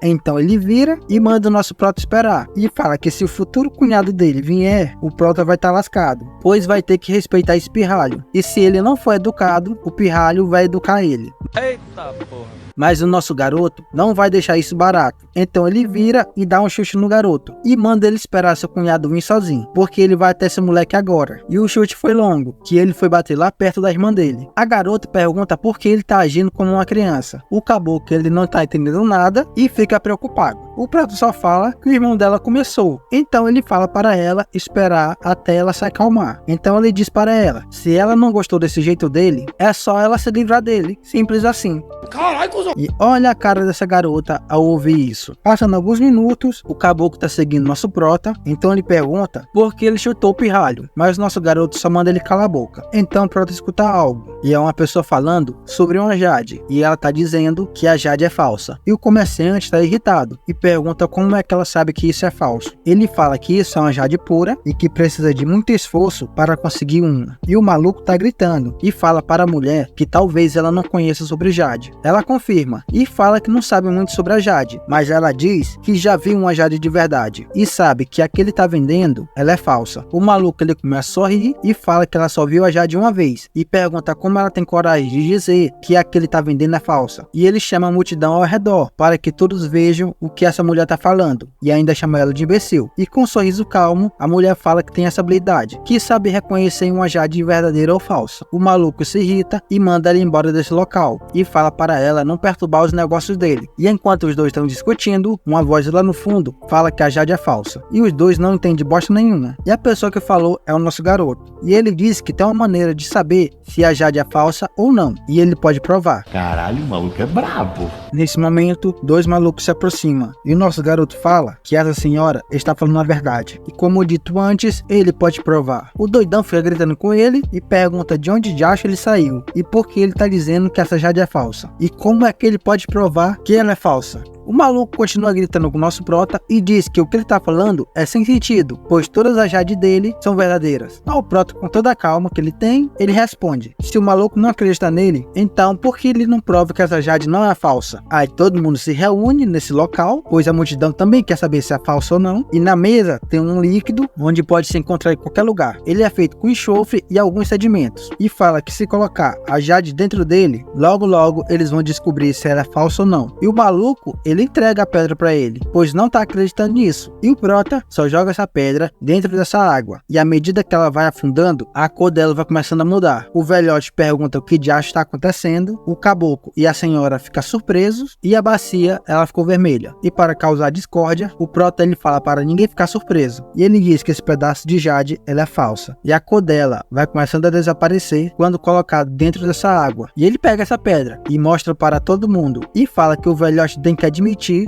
Então ele vira e manda o nosso Prota esperar. E fala que se o futuro cunhado dele vier, o Prota vai estar lascado, pois vai ter que respeitar esse pirralho. E se ele não for educado, o pirralho vai educar ele. Eita porra. Mas o nosso garoto não vai deixar isso barato. Então ele vira e dá um chute no garoto. E manda ele esperar seu cunhado vir sozinho, porque ele vai até esse moleque agora. E o chute foi longo, que ele foi bater lá perto da irmã dele. A garota pergunta por que ele tá agindo como uma criança. O caboclo ele não tá entendendo nada e fica preocupado. O Prota só fala que o irmão dela começou. Então ele fala para ela esperar até ela se acalmar. Então ele diz para ela, se ela não gostou desse jeito dele, é só ela se livrar dele. Simples assim. Caralho, cuzão. E olha a cara dessa garota ao ouvir isso. Passando alguns minutos, o caboclo tá seguindo nosso Prota. Então ele pergunta por que ele chutou o pirralho. Mas nosso garoto só manda ele calar a boca. Então o Prota escuta algo. E é uma pessoa falando sobre uma Jade. E ela tá dizendo que a Jade é falsa. E o comerciante tá irritado e pergunta como é que ela sabe que isso é falso. Ele fala que isso é uma Jade pura e que precisa de muito esforço para conseguir uma. E o maluco tá gritando e fala para a mulher que talvez ela não conheça sobre Jade. Ela confirma e fala que não sabe muito sobre a Jade, mas ela diz que já viu uma Jade de verdade e sabe que a que ele tá vendendo, ela é falsa. O maluco ele começa a sorrir e fala que ela só viu a Jade uma vez e pergunta como ela tem coragem de dizer que a que ele tá vendendo é falsa. E ele chama a multidão ao redor para que todos vejam o que essa mulher tá falando e ainda chama ela de imbecil. E com um sorriso calmo, a mulher fala que tem essa habilidade, que sabe reconhecer uma Jade verdadeira ou falsa. O maluco se irrita e manda ela embora desse local e fala para ela não perturbar os negócios dele. E enquanto os dois estão discutindo, uma voz lá no fundo fala que a Jade é falsa. E os dois não entendem bosta nenhuma. E a pessoa que falou é o nosso garoto. E ele diz que tem uma maneira de saber se a Jade é falsa ou não. E ele pode provar. Caralho, o maluco é brabo. Nesse momento, dois malucos se aproximam E o nosso garoto fala que essa senhora está falando a verdade. E como dito antes, ele pode provar. O doidão fica gritando com ele e pergunta de onde de acho ele saiu e por que ele tá dizendo que essa Jade é falsa. E como é que ele pode provar que ela é falsa. O maluco continua gritando com o nosso prota e diz que o que ele tá falando é sem sentido, pois todas as Jade dele são verdadeiras. O prota, com toda a calma que ele tem, ele responde: se o maluco não acredita nele, então por que ele não prova que essa Jade não é falsa? Aí todo mundo se reúne nesse local, pois a multidão também quer saber se é falsa ou não, e na mesa tem um líquido onde pode se encontrar em qualquer lugar. Ele é feito com enxofre e alguns sedimentos, e fala que se colocar a Jade dentro dele, logo logo eles vão descobrir se ela é falsa ou não. E o maluco, ele entrega a pedra para ele, pois não tá acreditando nisso. E o prota só joga essa pedra dentro dessa água. E à medida que ela vai afundando, a cor dela vai começando a mudar. O velhote pergunta o que diacho está acontecendo. O caboclo e a senhora ficam surpresos. E a bacia, ela ficou vermelha. E para causar discórdia, o prota ele fala para ninguém ficar surpreso. E ele diz que esse pedaço de Jade, ela é falsa. E a cor dela vai começando a desaparecer quando colocado dentro dessa água. E ele pega essa pedra e mostra para todo mundo. E fala que o velhote tem que admitir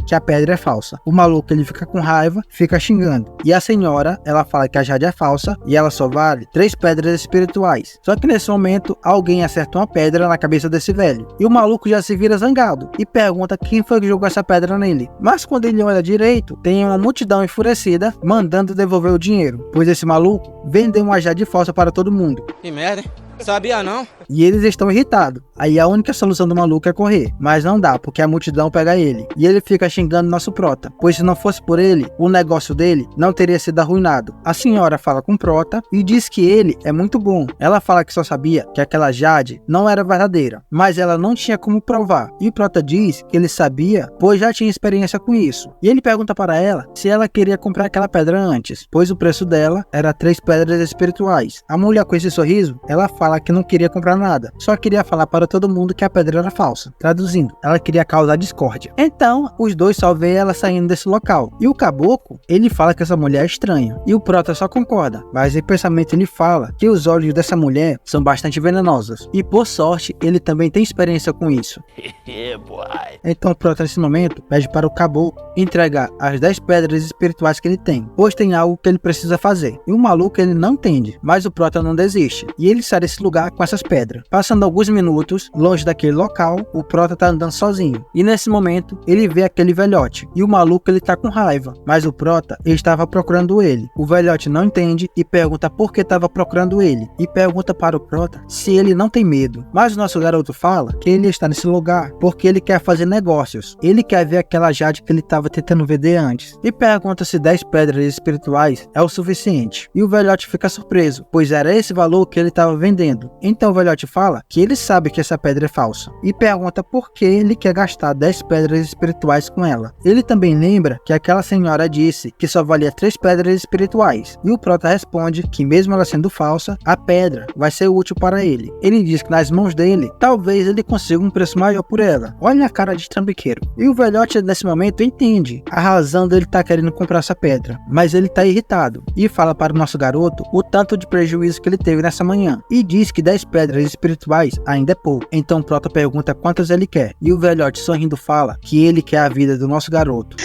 que a pedra é falsa. O maluco ele fica com raiva, fica xingando. E a senhora, ela fala que a Jade é falsa e ela só vale 3 pedras espirituais. Só que nesse momento, alguém acerta uma pedra na cabeça desse velho. E o maluco já se vira zangado e pergunta quem foi que jogou essa pedra nele. Mas quando ele olha direito, tem uma multidão enfurecida mandando devolver o dinheiro, pois esse maluco vendeu uma Jade falsa para todo mundo. Que merda, hein? Sabia não? E eles estão irritados. Aí a única solução do maluco é correr. Mas não dá, porque a multidão pega ele. E ele fica xingando nosso prota. Pois se não fosse por ele, o negócio dele não teria sido arruinado. A senhora fala com o prota e diz que ele é muito bom. Ela fala que só sabia que aquela Jade não era verdadeira. Mas ela não tinha como provar. E o prota diz que ele sabia, pois já tinha experiência com isso. E ele pergunta para ela se ela queria comprar aquela pedra antes. Pois o preço dela era 3 pedras espirituais. A mulher com esse sorriso, ela fala que não queria comprar nada, só queria falar para todo mundo que a pedra era falsa. Traduzindo, ela queria causar discórdia. Então, os dois só vê ela saindo desse local. E o caboclo, ele fala que essa mulher é estranha. E o prota só concorda, mas em pensamento ele fala que os olhos dessa mulher são bastante venenosos. E por sorte, ele também tem experiência com isso. Então o prota nesse momento pede para o caboclo entregar as 10 pedras espirituais que ele tem, pois tem algo que ele precisa fazer. E o maluco ele não entende, mas o prota não desiste. E ele sai desse lugar com essas pedras. Passando alguns minutos, longe daquele local, o prota tá andando sozinho. E nesse momento, ele vê aquele velhote. E o maluco ele tá com raiva, mas o prota ele estava procurando ele. O velhote não entende e pergunta por que estava procurando ele. E pergunta para o prota se ele não tem medo. Mas o nosso garoto fala que ele está nesse lugar porque ele quer fazer negócios. Ele quer ver aquela Jade que ele estava tentando vender antes. E pergunta se 10 pedras espirituais é o suficiente. E o velhote fica surpreso, pois era esse valor que ele estava vendendo. Então o velhote fala que ele sabe que essa pedra é falsa e pergunta por que ele quer gastar 10 pedras espirituais com ela. Ele também lembra que aquela senhora disse que só valia 3 pedras espirituais e o prota responde que mesmo ela sendo falsa, a pedra vai ser útil para ele. Ele diz que nas mãos dele, talvez ele consiga um preço maior por ela. Olha a cara de trambiqueiro. E o velhote nesse momento entende a razão dele estar querendo comprar essa pedra, mas ele está irritado e fala para o nosso garoto o tanto de prejuízo que ele teve nessa manhã e diz que 10 pedras espirituais ainda é pouco. Então o prota pergunta quantas ele quer e o velhote sorrindo fala que ele quer a vida do nosso garoto.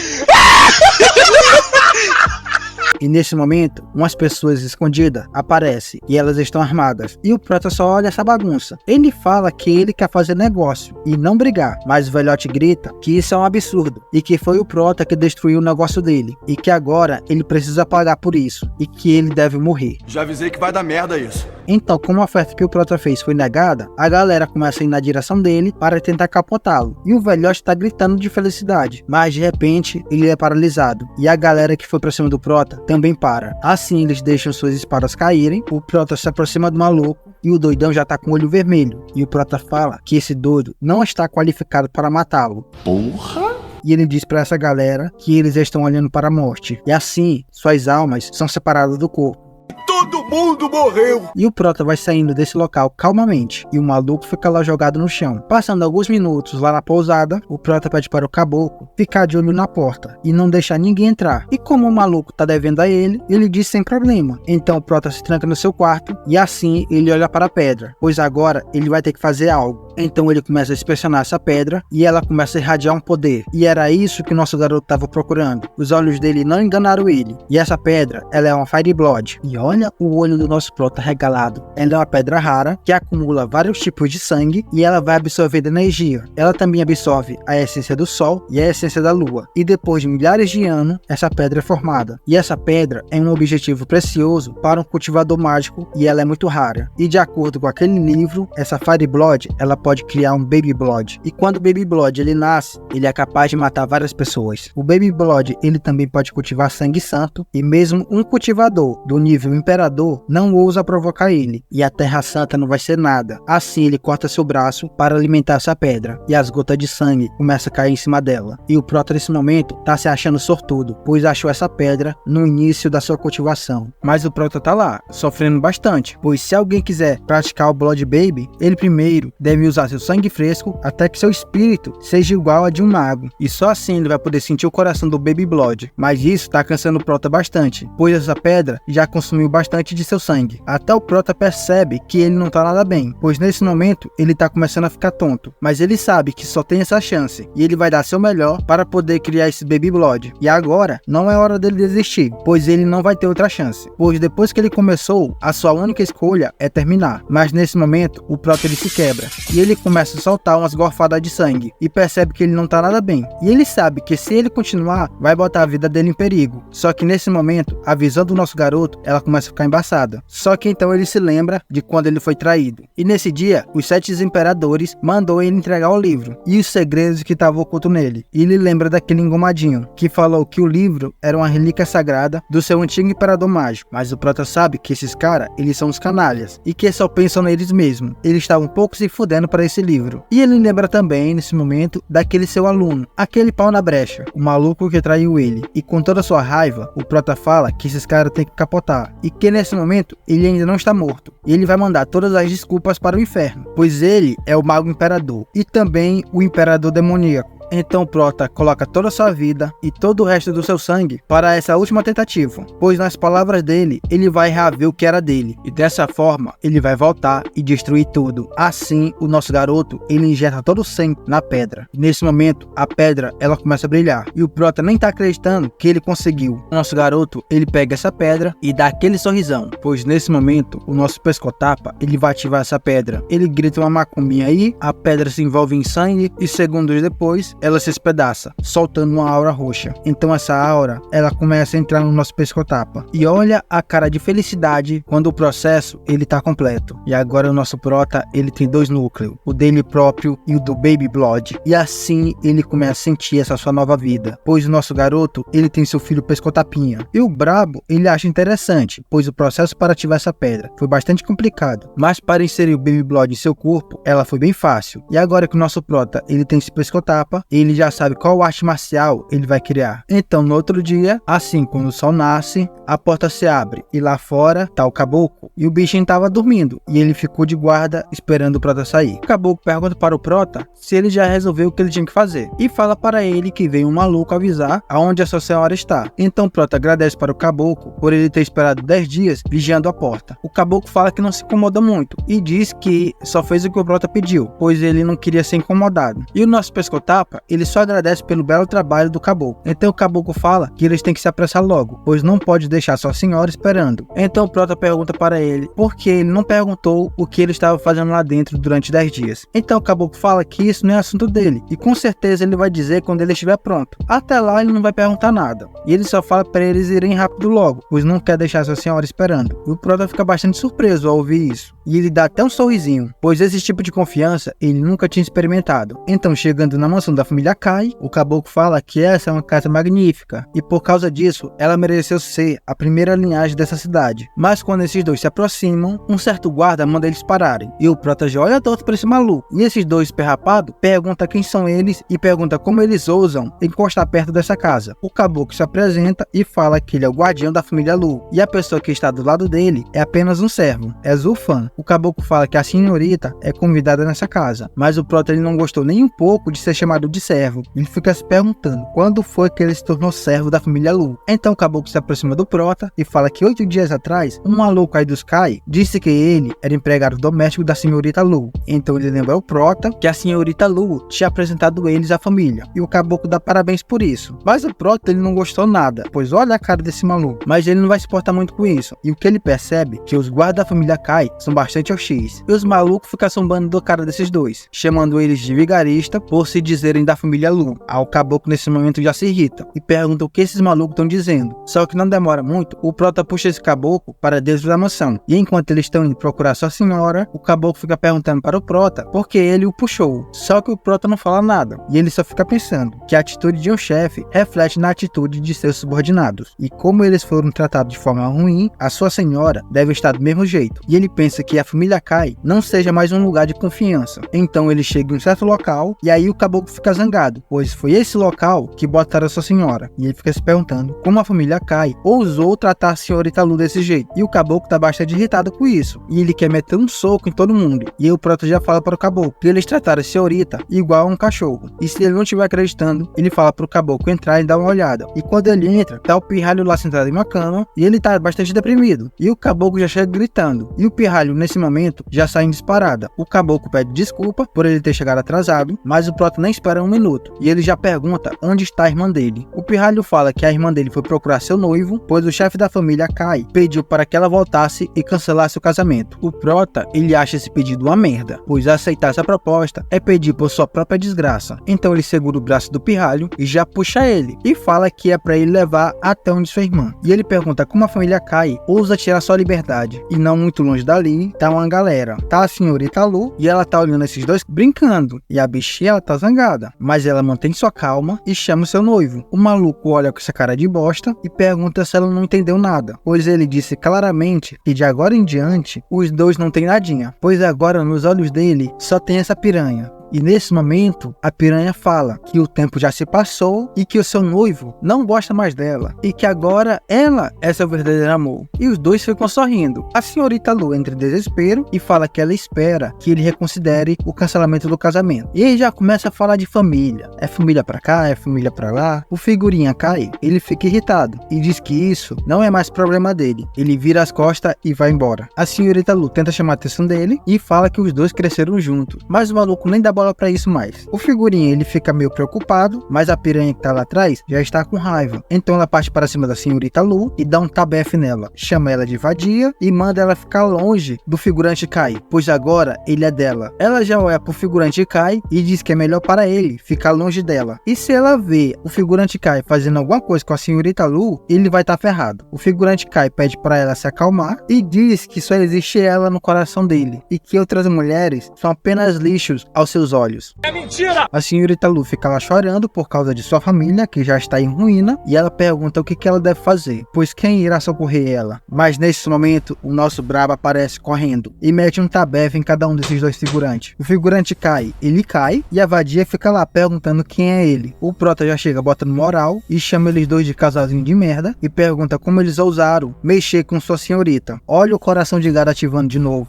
E nesse momento, umas pessoas escondidas aparecem e elas estão armadas. E o prota só olha essa bagunça. Ele fala que ele quer fazer negócio e não brigar, mas o velhote grita que isso é um absurdo e que foi o prota que destruiu o negócio dele e que agora ele precisa pagar por isso e que ele deve morrer. Já avisei que vai dar merda isso. Então, como a oferta que o prota fez foi negada, a galera começa a ir na direção dele para tentar capotá-lo. E o velhote tá gritando de felicidade, mas de repente ele é paralisado. E a galera que foi pra cima do prota também para. Assim eles deixam suas espadas caírem, o prota se aproxima do maluco e o doidão já tá com o olho vermelho. E o prota fala que esse doido não está qualificado para matá-lo. Porra! E ele diz para essa galera que eles estão olhando para a morte. E assim, suas almas são separadas do corpo. Todo mundo morreu. E o Prota vai saindo desse local calmamente, e o maluco fica lá jogado no chão. Passando alguns minutos lá na pousada, o Prota pede para o caboclo ficar de olho na porta e não deixar ninguém entrar. E como o maluco tá devendo a ele diz sem problema. Então o Prota se tranca no seu quarto e assim ele olha para a pedra, pois agora ele vai ter que fazer algo. Então ele começa a inspecionar essa pedra e ela começa a irradiar um poder. E era isso que o nosso garoto estava procurando. Os olhos dele não enganaram ele. E essa pedra, ela é uma Fire Blood. E olha o olho do nosso Prota regalado. Ela é uma pedra rara que acumula vários tipos de sangue e ela vai absorver energia. Ela também absorve a essência do sol e a essência da lua. E depois de milhares de anos, essa pedra é formada. E essa pedra é um objetivo precioso para um cultivador mágico e ela é muito rara. E de acordo com aquele livro, essa Fire Blood, ela pode criar um Baby Blood. E quando o Baby Blood ele nasce, ele é capaz de matar várias pessoas. O Baby Blood ele também pode cultivar sangue santo e mesmo um cultivador do nível imperador não ousa provocar ele. E a Terra Santa não vai ser nada. Assim ele corta seu braço para alimentar essa pedra e as gotas de sangue começam a cair em cima dela. E o Prota nesse momento tá se achando sortudo, pois achou essa pedra no início da sua cultivação. Mas o Prota tá lá, sofrendo bastante, pois se alguém quiser praticar o Blood Baby, ele primeiro deve usar seu sangue fresco até que seu espírito seja igual a de um mago. E só assim ele vai poder sentir o coração do Baby Blood. Mas isso tá cansando o Prota bastante, pois essa pedra já consumiu bastante de seu sangue. Até o Prota percebe que ele não tá nada bem, pois nesse momento ele tá começando a ficar tonto. Mas ele sabe que só tem essa chance, e ele vai dar seu melhor para poder criar esse Baby Blood. E agora não é hora dele desistir, pois ele não vai ter outra chance, pois depois que ele começou, a sua única escolha é terminar. Mas nesse momento o Prota ele se quebra, e ele começa a soltar umas gorfadas de sangue, e percebe que ele não tá nada bem. E ele sabe que se ele continuar, vai botar a vida dele em perigo. Só que nesse momento, a visão do nosso garoto, ela começa a ficar embaçada. Só que então ele se lembra de quando ele foi traído. E nesse dia, os 7 imperadores mandou ele entregar o livro, e os segredos que estavam ocultos nele. E ele lembra daquele engomadinho, que falou que o livro era uma relíquia sagrada do seu antigo imperador mágico. Mas o Prota sabe que esses caras, eles são os canalhas, e que só pensam neles mesmos. Eles estavam um pouco se fudendo para esse livro. E ele lembra também, nesse momento, daquele seu aluno, aquele pau na brecha, o maluco que traiu ele. E com toda a sua raiva, o Prota fala que esses caras têm que capotar, e que nesse momento, ele ainda não está morto. E ele vai mandar todas as desculpas para o inferno, pois ele é o mago imperador, e também o imperador demoníaco. Então Prota coloca toda a sua vida e todo o resto do seu sangue para essa última tentativa, pois nas palavras dele, ele vai reaver o que era dele, e dessa forma, ele vai voltar e destruir tudo. Assim, o nosso garoto, ele injeta todo o sangue na pedra. E nesse momento, a pedra, ela começa a brilhar, e o Prota nem tá acreditando que ele conseguiu. O nosso garoto, ele pega essa pedra e dá aquele sorrisão, pois nesse momento, o nosso pescotapa, ele vai ativar essa pedra. Ele grita uma macumbinha aí, a pedra se envolve em sangue, e segundos depois, ela se espedaça, soltando uma aura roxa. Então essa aura, ela começa a entrar no nosso pescotapa. E olha a cara de felicidade quando o processo, ele tá completo. E agora o nosso Prota, ele tem 2 núcleos, o dele próprio e o do Baby Blood. E assim, ele começa a sentir essa sua nova vida, pois o nosso garoto, ele tem seu filho pescotapinha. E o brabo, ele acha interessante, pois o processo para ativar essa pedra foi bastante complicado, mas para inserir o Baby Blood em seu corpo, ela foi bem fácil. E agora que o nosso Prota, ele tem esse pescotapa, ele já sabe qual arte marcial ele vai criar. Então no outro dia, assim quando o sol nasce, a porta se abre e lá fora tá o caboclo, e o bichinho tava dormindo, e ele ficou de guarda esperando o Prota sair. O caboclo pergunta para o Prota se ele já resolveu o que ele tinha que fazer, e fala para ele que veio um maluco avisar aonde a sua senhora está. Então o Prota agradece para o caboclo por ele ter esperado 10 dias vigiando a porta. O caboclo fala que não se incomoda muito e diz que só fez o que o Prota pediu, pois ele não queria ser incomodado. E o nosso pescotapa, ele só agradece pelo belo trabalho do caboclo. Então o caboclo fala que eles têm que se apressar logo, pois não pode deixar sua senhora esperando. Então o Prota pergunta para ele por que ele não perguntou o que ele estava fazendo lá dentro durante 10 dias. Então o caboclo fala que isso não é assunto dele, e com certeza ele vai dizer quando ele estiver pronto. Até lá ele não vai perguntar nada, e ele só fala para eles irem rápido logo, pois não quer deixar sua senhora esperando. E o Prota fica bastante surpreso ao ouvir isso. e ele dá até um sorrisinho, pois esse tipo de confiança ele nunca tinha experimentado. Então, chegando na mansão da família Kai, o caboclo fala que essa é uma casa magnífica e por causa disso ela mereceu ser a primeira linhagem dessa cidade. Mas quando esses dois se aproximam, um certo guarda manda eles pararem e o prota já olha torto pra esse maluco. E esses dois perrapados perguntam quem são eles e perguntam como eles ousam encostar perto dessa casa. O caboclo se apresenta e fala que ele é o guardião da família Lu e a pessoa que está do lado dele é apenas um servo, é Zulfan. O caboclo fala que a senhorita é convidada nessa casa, mas o prota ele não gostou nem um pouco de ser chamado de servo. Ele fica se perguntando quando foi que ele se tornou servo da família Lu. Então o caboclo se aproxima do prota e fala que 8 dias atrás um maluco aí dos Kai disse que ele era empregado doméstico da senhorita Lu. Então ele lembra ao prota que a senhorita Lu tinha apresentado eles à família e o caboclo dá parabéns por isso. Mas o prota ele não gostou nada, pois olha a cara desse maluco, mas ele não vai se importar muito com isso. E o que ele percebe que os guardas da família Kai são bastante hostis e os malucos ficam zombando do cara desses dois, chamando eles de vigarista por se dizerem da família Lu. O caboclo nesse momento já se irrita e pergunta o que esses malucos estão dizendo. Só que não demora muito, o prota puxa esse caboclo para dentro da mansão e enquanto eles estão indo procurar sua senhora, o caboclo fica perguntando para o prota porque ele o puxou. Só que o prota não fala nada e ele só fica pensando que a atitude de um chefe reflete na atitude de seus subordinados e como eles foram tratados de forma ruim, a sua senhora deve estar do mesmo jeito. E ele pensa que a família Kai não seja mais um lugar de confiança. Então ele chega em um certo local e aí o caboclo fica zangado, pois foi esse local que botaram a sua senhora. E ele fica se perguntando como a família Kai ousou tratar a senhorita Lu desse jeito. E o caboclo tá bastante irritado com isso e ele quer meter um soco em todo mundo. E aí o prota já fala para o caboclo que eles trataram a senhorita igual a um cachorro. E se ele não estiver acreditando, ele fala pro caboclo entrar e dar uma olhada. E quando ele entra, tá o pirralho lá sentado em uma cama e ele tá bastante deprimido. E o caboclo já chega gritando. E o pirralho nesse momento já sai em disparada. O caboclo pede desculpa por ele ter chegado atrasado, mas o prota nem espera um minuto. E ele já pergunta onde está a irmã dele. O pirralho fala que a irmã dele foi procurar seu noivo, pois o chefe da família Kai pediu para que ela voltasse e cancelasse o casamento. O prota, ele acha esse pedido uma merda, pois aceitar essa proposta é pedir por sua própria desgraça. Então ele segura o braço do pirralho e já puxa ele e fala que é para ele levar até onde sua irmã. E ele pergunta como a família Kai ousa tirar sua liberdade. E não muito longe dali tá uma galera. Tá a senhorita Lu e ela tá olhando esses dois brincando. E a bichinha ela tá zangada, mas ela mantém sua calma e chama o seu noivo. O maluco olha com essa cara de bosta e pergunta se ela não entendeu nada, pois ele disse claramente que de agora em diante os dois não tem nadinha, pois agora nos olhos dele só tem essa piranha. E nesse momento, a piranha fala que o tempo já se passou e que o seu noivo não gosta mais dela e que agora ela é seu verdadeiro amor. E os dois ficam sorrindo. A senhorita Lu entra em desespero e fala que ela espera que ele reconsidere o cancelamento do casamento. E aí já começa a falar de família. É família pra cá, é família pra lá. O figurinha Kai, ele fica irritado e diz que isso não é mais problema dele. Ele vira as costas e vai embora. A senhorita Lu tenta chamar a atenção dele e fala que os dois cresceram juntos. Mas o maluco nem dá bola pra isso mais. O figurinha ele fica meio preocupado, mas a piranha que tá lá atrás já está com raiva. Então ela parte para cima da senhorita Lu e dá um tabefe nela, chama ela de vadia e manda ela ficar longe do figurante Kai, pois agora ele é dela. Ela já olha pro figurante Kai e diz que é melhor para ele ficar longe dela. E se ela vê o figurante Kai fazendo alguma coisa com a senhorita Lu, ele vai estar ferrado. O figurante Kai pede para ela se acalmar e diz que só existe ela no coração dele e que outras mulheres são apenas lixos aos seus olhos. É mentira! A senhorita Lu fica lá chorando por causa de sua família, que já está em ruína, e ela pergunta o que ela deve fazer, pois quem irá socorrer ela? Mas nesse momento, o nosso brabo aparece correndo e mete um tabefe em cada um desses dois figurantes. O figurante cai, ele cai, e a vadia fica lá perguntando quem é ele. O prota já chega botando moral e chama eles dois de casalzinho de merda e pergunta como eles ousaram mexer com sua senhorita. Olha o coração de gado ativando de novo.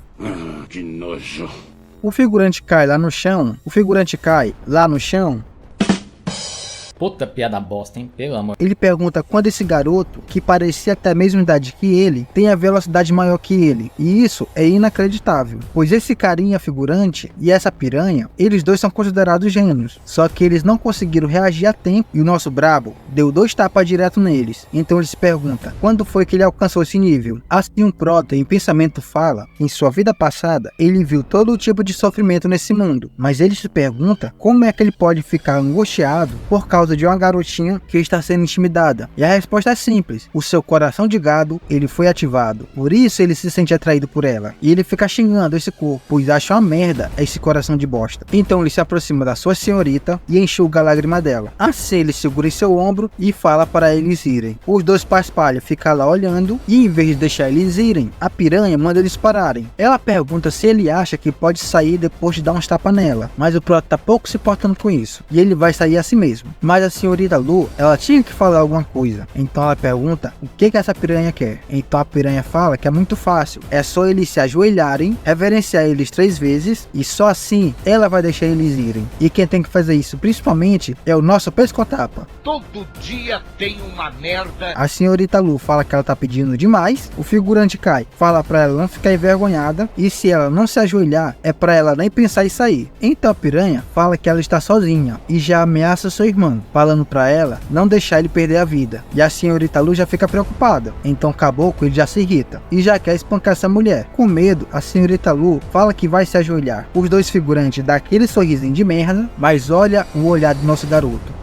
Que nojo. O figurante cai lá no chão. Puta piada bosta, hein? Pelo amor. Ele pergunta quando esse garoto, que parecia até a mesma idade que ele, tem a velocidade maior que ele. E isso é inacreditável, pois esse carinha figurante e essa piranha, eles dois são considerados gênios. Só que eles não conseguiram reagir a tempo e o nosso brabo deu 2 tapas direto neles. Então ele se pergunta quando foi que ele alcançou esse nível. Assim um prota em pensamento fala que em sua vida passada ele viu todo tipo de sofrimento nesse mundo. Mas ele se pergunta como é que ele pode ficar angustiado por causa causa de uma garotinha que está sendo intimidada. E a resposta é simples: o seu coração de gado, ele foi ativado. Por isso ele se sente atraído por ela. E ele fica xingando esse corpo, pois acha uma merda esse coração de bosta. Então ele se aproxima da sua senhorita e enxuga a lágrima dela. Assim ele segura em seu ombro e fala para eles irem. Os dois paspalhos ficam lá olhando e, em vez de deixar eles irem, a piranha manda eles pararem. Ela pergunta se ele acha que pode sair depois de dar uns tapas nela, mas o Prota tá pouco se importando com isso e ele vai sair assim mesmo. Mas a senhorita Lu, ela tinha que falar alguma coisa, então ela pergunta o que essa piranha quer. Então a piranha fala que é muito fácil, é só eles se ajoelharem, reverenciar eles 3 vezes e só assim ela vai deixar eles irem. E quem tem que fazer isso principalmente é o nosso pescotapa. Todo dia tem uma merda. A senhorita Lu fala que ela tá pedindo demais, o figurante cai, fala pra ela não ficar envergonhada e se ela não se ajoelhar é pra ela nem pensar em sair. Então a piranha fala que ela está sozinha e já ameaça seu irmão, falando pra ela não deixar ele perder a vida. E a senhorita Lu já fica preocupada, então o caboclo ele já se irrita e já quer espancar essa mulher. Com medo, a senhorita Lu fala que vai se ajoelhar. Os dois figurantes dão aquele sorrisinho de merda, mas olha o olhar do nosso garoto.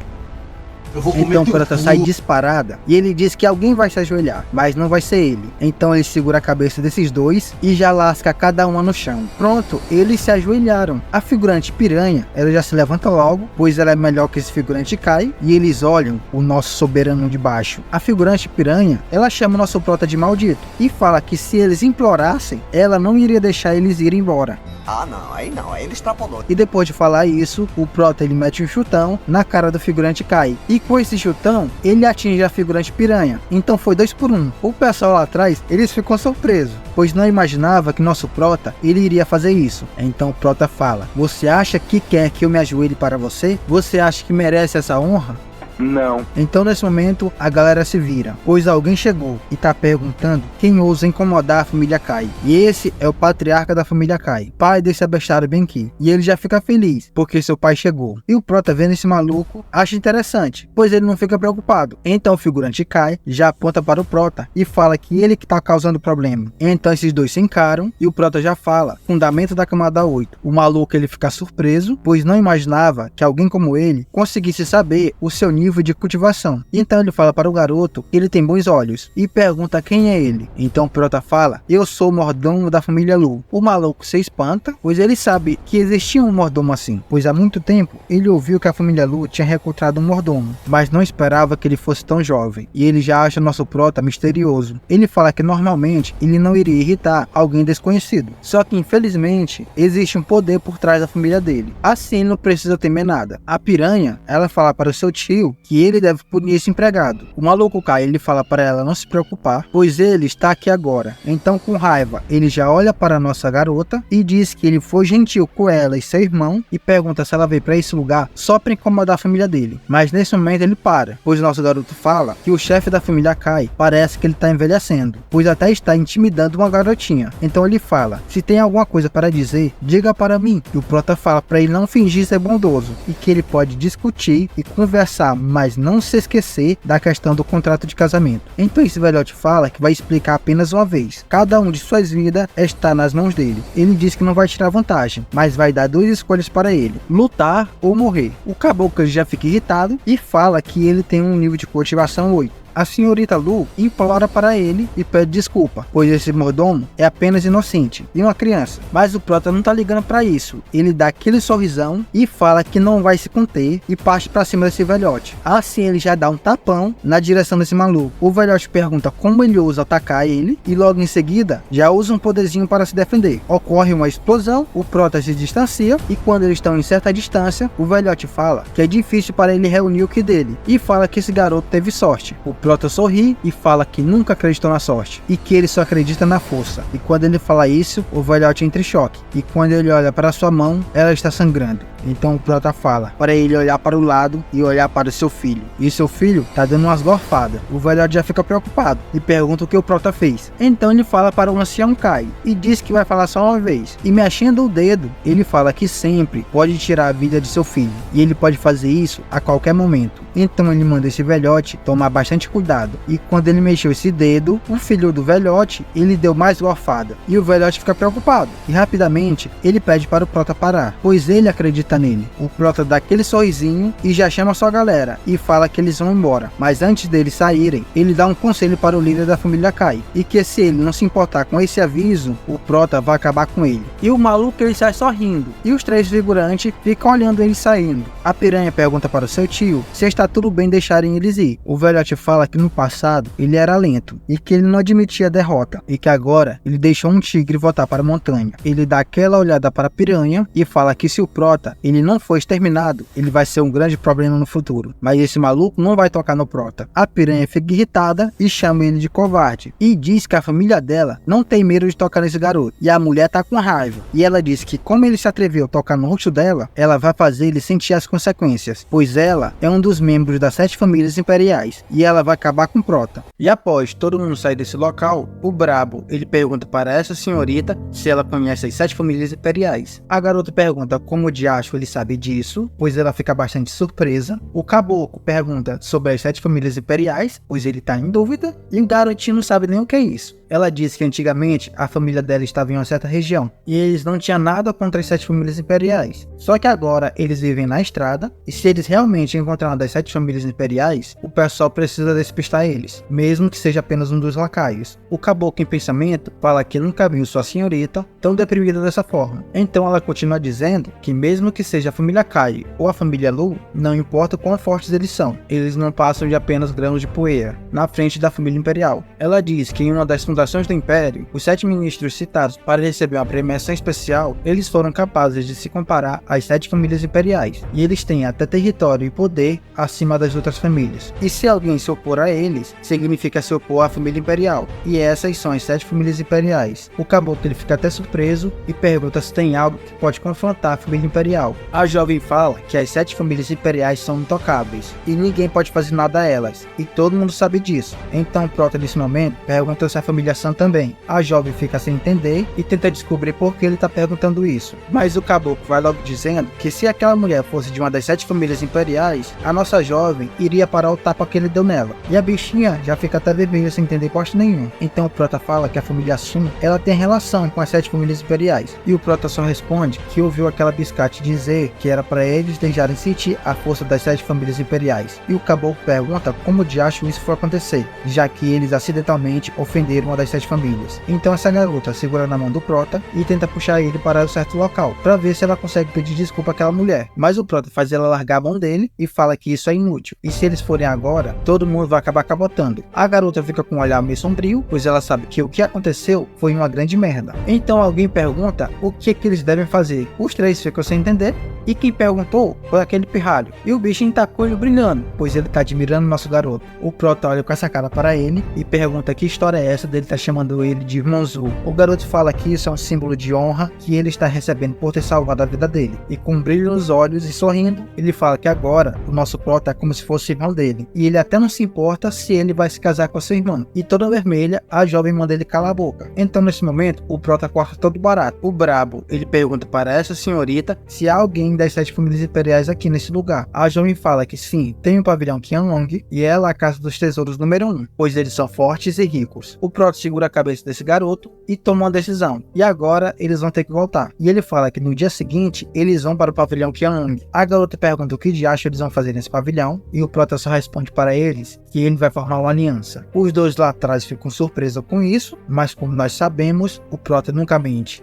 Então o Prota sai disparada e ele diz que alguém vai se ajoelhar, mas não vai ser ele. Então ele segura a cabeça desses dois e já lasca cada uma no chão. Pronto, eles se ajoelharam. A figurante piranha, ela já se levanta logo, pois ela é melhor que esse figurante cai, e eles olham o nosso soberano de baixo. A figurante piranha, ela chama o nosso Prota de maldito e fala que se eles implorassem, ela não iria deixar eles irem embora. Ah, não, aí ele extrapolou. E depois de falar isso, o Prota ele mete um chutão na cara do figurante cai. E com esse chutão, ele atinge a figurante piranha. Então foi 2 por 1. O pessoal lá atrás, eles ficam surpresos, pois não imaginava que nosso Prota ele iria fazer isso. Então o Prota fala: você acha que quer que eu me ajoelhe para você? Você acha que merece essa honra? Não. Então nesse momento a galera se vira, pois alguém chegou e tá perguntando quem ousa incomodar a família Kai. E esse é o patriarca da família Kai, pai desse abestalho bem aqui. E ele já fica feliz porque seu pai chegou. E o Prota, vendo esse maluco, acha interessante, pois ele não fica preocupado. Então o figurante Kai já aponta para o Prota e fala que ele que tá causando o problema. Então esses dois se encaram e o Prota já fala fundamento da camada 8. O maluco ele fica surpreso, pois não imaginava que alguém como ele conseguisse saber o seu nível de cultivação. Então ele fala para o garoto que ele tem bons olhos e pergunta quem é ele. Então o Prota fala: eu sou o mordomo da família Lu. O maluco se espanta, pois ele sabe que existia um mordomo assim, pois há muito tempo ele ouviu que a família Lu tinha recrutado um mordomo, mas não esperava que ele fosse tão jovem. E ele já acha nosso Prota misterioso. Ele fala que normalmente ele não iria irritar alguém desconhecido, só que infelizmente existe um poder por trás da família dele. Assim ele não precisa temer nada. A piranha, ela fala para o seu tio que ele deve punir esse empregado. O maluco Kai, ele fala para ela não se preocupar, pois ele está aqui agora. Então com raiva, ele já olha para a nossa garota e diz que ele foi gentil com ela e seu irmão e pergunta se ela veio para esse lugar só para incomodar a família dele. Mas nesse momento ele para, pois o nosso garoto fala que o chefe da família Kai parece que ele está envelhecendo, pois até está intimidando uma garotinha. Então ele fala: se tem alguma coisa para dizer, diga para mim. E o Prota fala para ele não fingir ser bondoso e que ele pode discutir e conversar, mas não se esquecer da questão do contrato de casamento. Então esse velhote fala que vai explicar apenas uma vez. Cada um de suas vidas está nas mãos dele. Ele diz que não vai tirar vantagem, mas vai dar 2 escolhas para ele: lutar ou morrer. O caboclo já fica irritado e fala que ele tem um nível de cultivação 8. A senhorita Lu implora para ele e pede desculpa, pois esse mordomo é apenas inocente e uma criança. Mas o Prota não tá ligando para isso. Ele dá aquele sorrisão e fala que não vai se conter e parte para cima desse velhote. Assim ele já dá um tapão na direção desse maluco. O velhote pergunta como ele ousa atacar ele e logo em seguida já usa um poderzinho para se defender. Ocorre uma explosão, o Prota se distancia e quando eles estão em certa distância, o velhote fala que é difícil para ele reunir o que dele e fala que esse garoto teve sorte. O Prota sorri e fala que nunca acreditou na sorte e que ele só acredita na força. E quando ele fala isso, o velhote entra em choque. E quando ele olha para sua mão, ela está sangrando. Então o Prota fala para ele olhar para o lado e olhar para o seu filho. E seu filho tá dando umas gorfadas. O velhote já fica preocupado e pergunta o que o Prota fez. Então ele fala para o ancião Kai e diz que vai falar só uma vez. E mexendo o dedo, ele fala que sempre pode tirar a vida de seu filho. E ele pode fazer isso a qualquer momento. Então ele manda esse velhote tomar bastante cuidado. E quando ele mexeu esse dedo, o filho do velhote, ele deu mais gorfada. E o velhote fica preocupado. E rapidamente, ele pede para o Prota parar, pois ele acredita nele. O Prota dá aquele sorrisinho e já chama sua galera e fala que eles vão embora. Mas antes deles saírem, ele dá um conselho para o líder da família Kai, e que se ele não se importar com esse aviso, o Prota vai acabar com ele. E o maluco, ele sai sorrindo, e os três figurantes ficam olhando ele saindo. A piranha pergunta para o seu tio se está tudo bem deixarem eles ir. O velhote fala que no passado ele era lento e que ele não admitia derrota, e que agora ele deixou um tigre voltar para a montanha. Ele dá aquela olhada para a piranha e fala que se o Prota ele não for exterminado, ele vai ser um grande problema no futuro. Mas esse maluco não vai tocar no Prota. A piranha fica irritada e chama ele de covarde, e diz que a família dela não tem medo de tocar nesse garoto. E a mulher tá com raiva, e ela diz que como ele se atreveu a tocar no rosto dela, ela vai fazer ele sentir as consequências, pois ela é um dos membros das 7 famílias imperiais, e ela vai acabar com Prota. E após todo mundo sair desse local, o brabo, ele pergunta para essa senhorita se ela conhece as 7 famílias imperiais. A garota pergunta como de acho ele sabe disso, pois ela fica bastante surpresa. O caboclo pergunta sobre as 7 famílias imperiais, pois ele tá em dúvida, e o garotinho não sabe nem o que é isso. Ela diz que antigamente a família dela estava em uma certa região e eles não tinham nada contra as 7 famílias imperiais. Só que agora eles vivem na estrada e se eles realmente encontrar uma das 7 famílias imperiais, o pessoal precisa despistar eles, mesmo que seja apenas um dos lacaios. O caboclo em pensamento fala que nunca viu sua senhorita tão deprimida dessa forma. Então ela continua dizendo que mesmo que seja a família Kai ou a família Lu, não importa quão fortes eles são, eles não passam de apenas grãos de poeira na frente da família imperial. Ela diz que em uma das fundações do Império, os 7 ministros citados para receber uma premiação especial, eles foram capazes de se comparar às 7 famílias imperiais, e eles têm até território e poder acima das outras famílias. E se alguém se opor a eles, significa se opor à família imperial, e essas são as 7 famílias imperiais. O caboclo ele fica até surpreso e pergunta se tem algo que pode confrontar a família imperial. A jovem fala que as 7 famílias imperiais são intocáveis, e ninguém pode fazer nada a elas, e todo mundo sabe disso. Então Prota nesse momento pergunta se a família San também. A jovem fica sem entender e tenta descobrir por que ele tá perguntando isso. Mas o caboclo vai logo dizendo que se aquela mulher fosse de uma das 7 famílias imperiais, a nossa jovem iria parar o tapa que ele deu nela. E a bichinha já fica até vermelha sem entender posto nenhum. Então o Prota fala que a família Sun, ela tem relação com as 7 famílias imperiais. E o Prota só responde que ouviu aquela biscate dizer que era para eles deixarem sentir a força das 7 famílias imperiais. E o caboclo pergunta como de acho isso foi acontecer, já que eles acidentalmente ofenderam uma das 7 famílias. Então essa garota segura na mão do Prota e tenta puxar ele para um certo local, para ver se ela consegue pedir desculpa àquela mulher. Mas o Prota faz ela largar a mão dele e fala que isso é inútil, e se eles forem agora, todo mundo vai acabar cabotando. A garota fica com um olhar meio sombrio, pois ela sabe que o que aconteceu foi uma grande merda. Então alguém pergunta o que eles devem fazer. Os três ficam sem entender, e quem perguntou foi aquele pirralho, e o bichinho tá com ele brilhando, pois ele tá admirando nosso garoto. O Prota olha com essa cara para ele e pergunta que história é essa dele tá chamando ele de irmãozu. O garoto fala que isso é um símbolo de honra que ele está recebendo por ter salvado a vida dele, e com um brilho nos olhos e sorrindo, ele fala que agora o nosso Prota é como se fosse irmão dele, e ele até não se importa se ele vai se casar com a sua irmã. E toda vermelha, a jovem manda ele calar a boca. Então nesse momento, o Prota corta todo barato. O brabo, ele pergunta para essa senhorita se há alguém das 7 famílias imperiais aqui nesse lugar. A jovem fala que sim, tem um pavilhão Qianlong, e ela é a casa dos tesouros número 1, pois eles são fortes e ricos. O Prota segura a cabeça desse garoto e toma uma decisão, e agora eles vão ter que voltar. E ele fala que no dia seguinte, eles vão para o pavilhão Qianlong. A garota pergunta o que de acho eles vão fazer nesse pavilhão, e o Prota só responde para eles que ele vai formar uma aliança. Os dois lá atrás ficam surpresos com isso, mas como nós sabemos, o Prota nunca mente.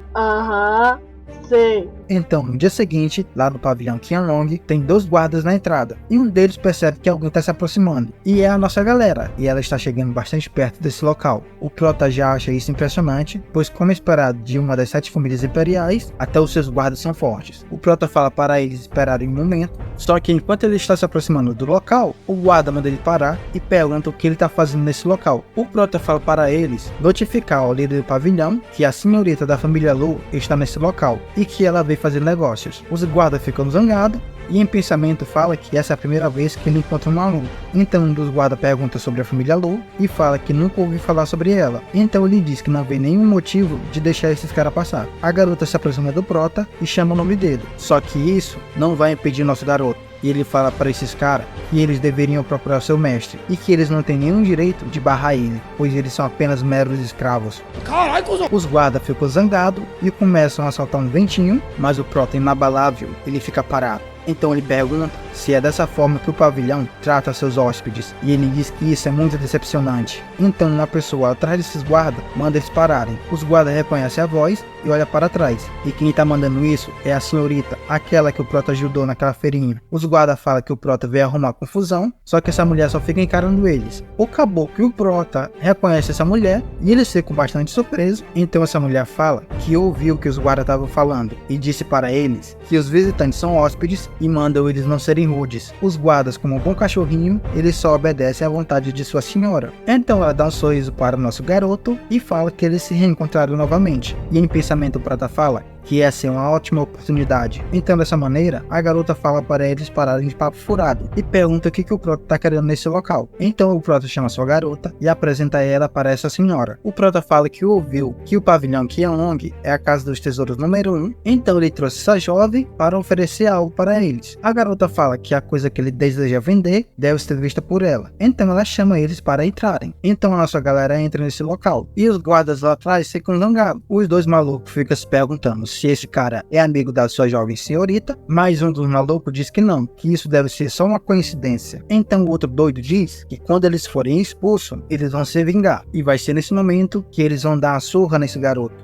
Sim. Então, no dia seguinte, lá no pavilhão Qianlong, tem 2 guardas na entrada, e um deles percebe que alguém está se aproximando, e é a nossa galera, e ela está chegando bastante perto desse local. O Prota já acha isso impressionante, pois como esperado de uma das 7 famílias imperiais, até os seus guardas são fortes. O Prota fala para eles esperarem um momento, só que enquanto ele está se aproximando do local, o guarda manda ele parar e pergunta o que ele está fazendo nesse local. O Prota fala para eles notificar ao líder do pavilhão que a senhorita da família Lu está nesse local, e que ela veio fazer negócios. Os guardas ficam zangados e em pensamento fala que essa é a primeira vez que ele encontra uma Lu. Então um dos guardas pergunta sobre a família Lu e fala que nunca ouviu falar sobre ela. Então ele diz que não vê nenhum motivo de deixar esses caras passar. A garota se aproxima do Prota e chama o nome dele. Só que isso não vai impedir nosso garoto. e ele fala para esses caras que eles deveriam procurar seu mestre e que eles não têm nenhum direito de barrar ele, pois eles são apenas meros escravos. Caralho, cuzão. Os guardas ficam zangados e começam a soltar um ventinho, mas o Prota inabalável, ele fica parado. Então ele pergunta se é dessa forma que o pavilhão trata seus hóspedes, e ele diz que isso é muito decepcionante. Então uma pessoa atrás desses guardas manda eles pararem. Os guardas reconhecem a voz e olham para trás, e quem tá mandando isso é a senhorita, aquela que o Prota ajudou naquela feirinha. Os guardas falam que o Prota veio arrumar confusão, só que essa mulher só fica encarando eles. O caboclo e o Prota reconhece essa mulher e eles ficam bastante surpresos. Então essa mulher fala que ouviu o que os guardas estavam falando e disse para eles que os visitantes são hóspedes e mandam eles não serem rudes. Os guardas, como um bom cachorrinho, eles só obedecem à vontade de sua senhora. Então ela dá um sorriso para o nosso garoto e fala que eles se reencontraram novamente. E em pensamento o Prota fala que essa é uma ótima oportunidade. Então dessa maneira, a garota fala para eles pararem de papo furado e pergunta o que o Prota tá querendo nesse local. Então o Prota chama sua garota e apresenta ela para essa senhora. O Prota fala que ouviu que o pavilhão Qianlong é a casa dos tesouros número 1, então ele trouxe essa jovem para oferecer algo para eles. A garota fala que a coisa que ele deseja vender deve ser vista por ela, então ela chama eles para entrarem. Então a nossa galera entra nesse local e os guardas lá atrás ficam zangados. Os dois malucos ficam se perguntando se esse cara é amigo da sua jovem senhorita, mas um dos malucos diz que não, que isso deve ser só uma coincidência. Então o outro doido diz que quando eles forem expulsos, eles vão se vingar, e vai ser nesse momento que eles vão dar uma surra nesse garoto.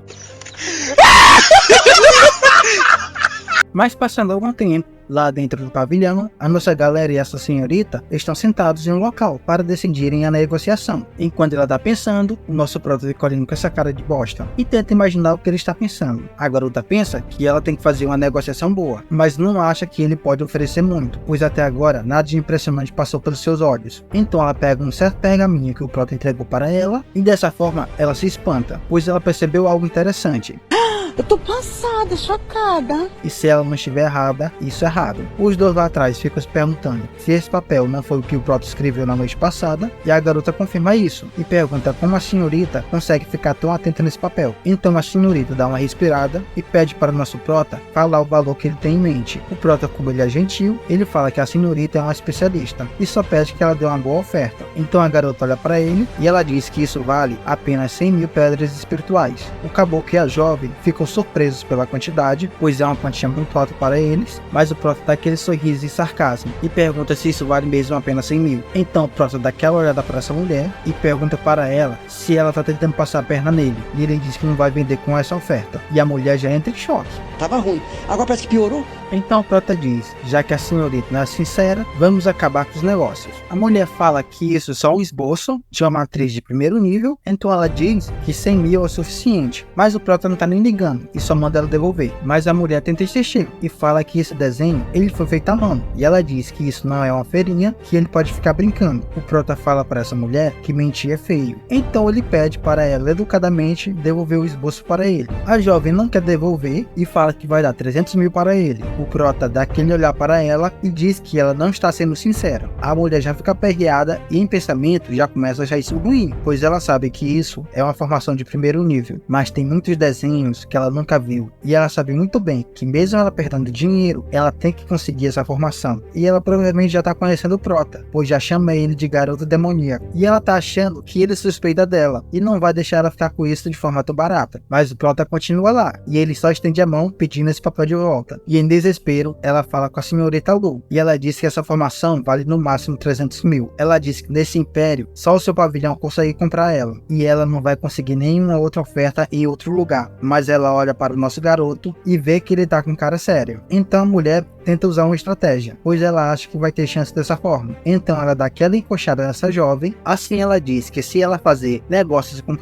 Mas passando algum tempo, lá dentro do pavilhão, a nossa galera e essa senhorita estão sentados em um local para decidirem a negociação. Enquanto ela está pensando, o nosso Prota fica olhando com essa cara de bosta e tenta imaginar o que ele está pensando. A garota pensa que ela tem que fazer uma negociação boa, mas não acha que ele pode oferecer muito, pois até agora nada de impressionante passou pelos seus olhos. Então ela pega um certo pergaminho que o Prota entregou para ela e dessa forma ela se espanta, pois ela percebeu algo interessante. Eu tô passada, chocada. E se ela não estiver errada, isso é errado. Os dois lá atrás ficam se perguntando se esse papel não foi o que o Prota escreveu na noite passada, e a garota confirma isso e pergunta como a senhorita consegue ficar tão atenta nesse papel. Então a senhorita dá uma respirada e pede para o nosso Prota falar o valor que ele tem em mente. O Prota, como ele é gentil, ele fala que a senhorita é uma especialista e só pede que ela dê uma boa oferta. Então a garota olha para ele e ela diz que isso vale apenas 100.000 pedras espirituais. O caboclo e a jovem ficam surpresos pela quantidade, pois é uma quantia muito alta para eles, mas o Prota dá aquele sorriso e sarcasmo e pergunta se isso vale mesmo apenas 100.000. Então o Prota dá aquela olhada para essa mulher e pergunta para ela se ela tá tentando passar a perna nele, e ele diz que não vai vender com essa oferta, e a mulher já entra em choque. Tava ruim, agora parece que piorou. Então o Prota diz, já que a senhorita não é sincera, vamos acabar com os negócios. A mulher fala que isso é só um esboço de uma matriz de primeiro nível, então ela diz que 100.000 é o suficiente, mas o Prota não tá nem ligando e só manda ela devolver. Mas a mulher tenta insistir e fala que esse desenho ele foi feito à mão, e ela diz que isso não é uma feirinha, que ele pode ficar brincando. O Prota fala para essa mulher que mentir é feio, então ele pede para ela educadamente devolver o esboço para ele. A jovem não quer devolver e fala que vai dar 300.000 para ele. O Prota dá aquele olhar para ela e diz que ela não está sendo sincera. A mulher já fica aperreada e em pensamento já começa a achar isso ruim, pois ela sabe que isso é uma formação de primeiro nível, mas tem muitos desenhos que ela nunca viu, e ela sabe muito bem que mesmo ela perdendo dinheiro, ela tem que conseguir essa formação. E ela provavelmente já tá conhecendo o Prota, pois já chama ele de garoto demoníaco, e ela tá achando que ele suspeita dela e não vai deixar ela ficar com isso de forma tão barata. Mas o Prota continua lá e ele só estende a mão pedindo esse papel de volta, e em desespero ela fala com a senhorita Lu e ela diz que essa formação vale no máximo 300.000. Ela diz que nesse império só o seu pavilhão consegue comprar ela, e ela não vai conseguir nenhuma outra oferta em outro lugar. Mas ela olha para o nosso garoto e vê que ele tá com cara sério. Então a mulher tenta usar uma estratégia, pois ela acha que vai ter chance dessa forma. Então ela dá aquela encoxada nessa jovem. Assim ela diz que se ela fazer negócios com o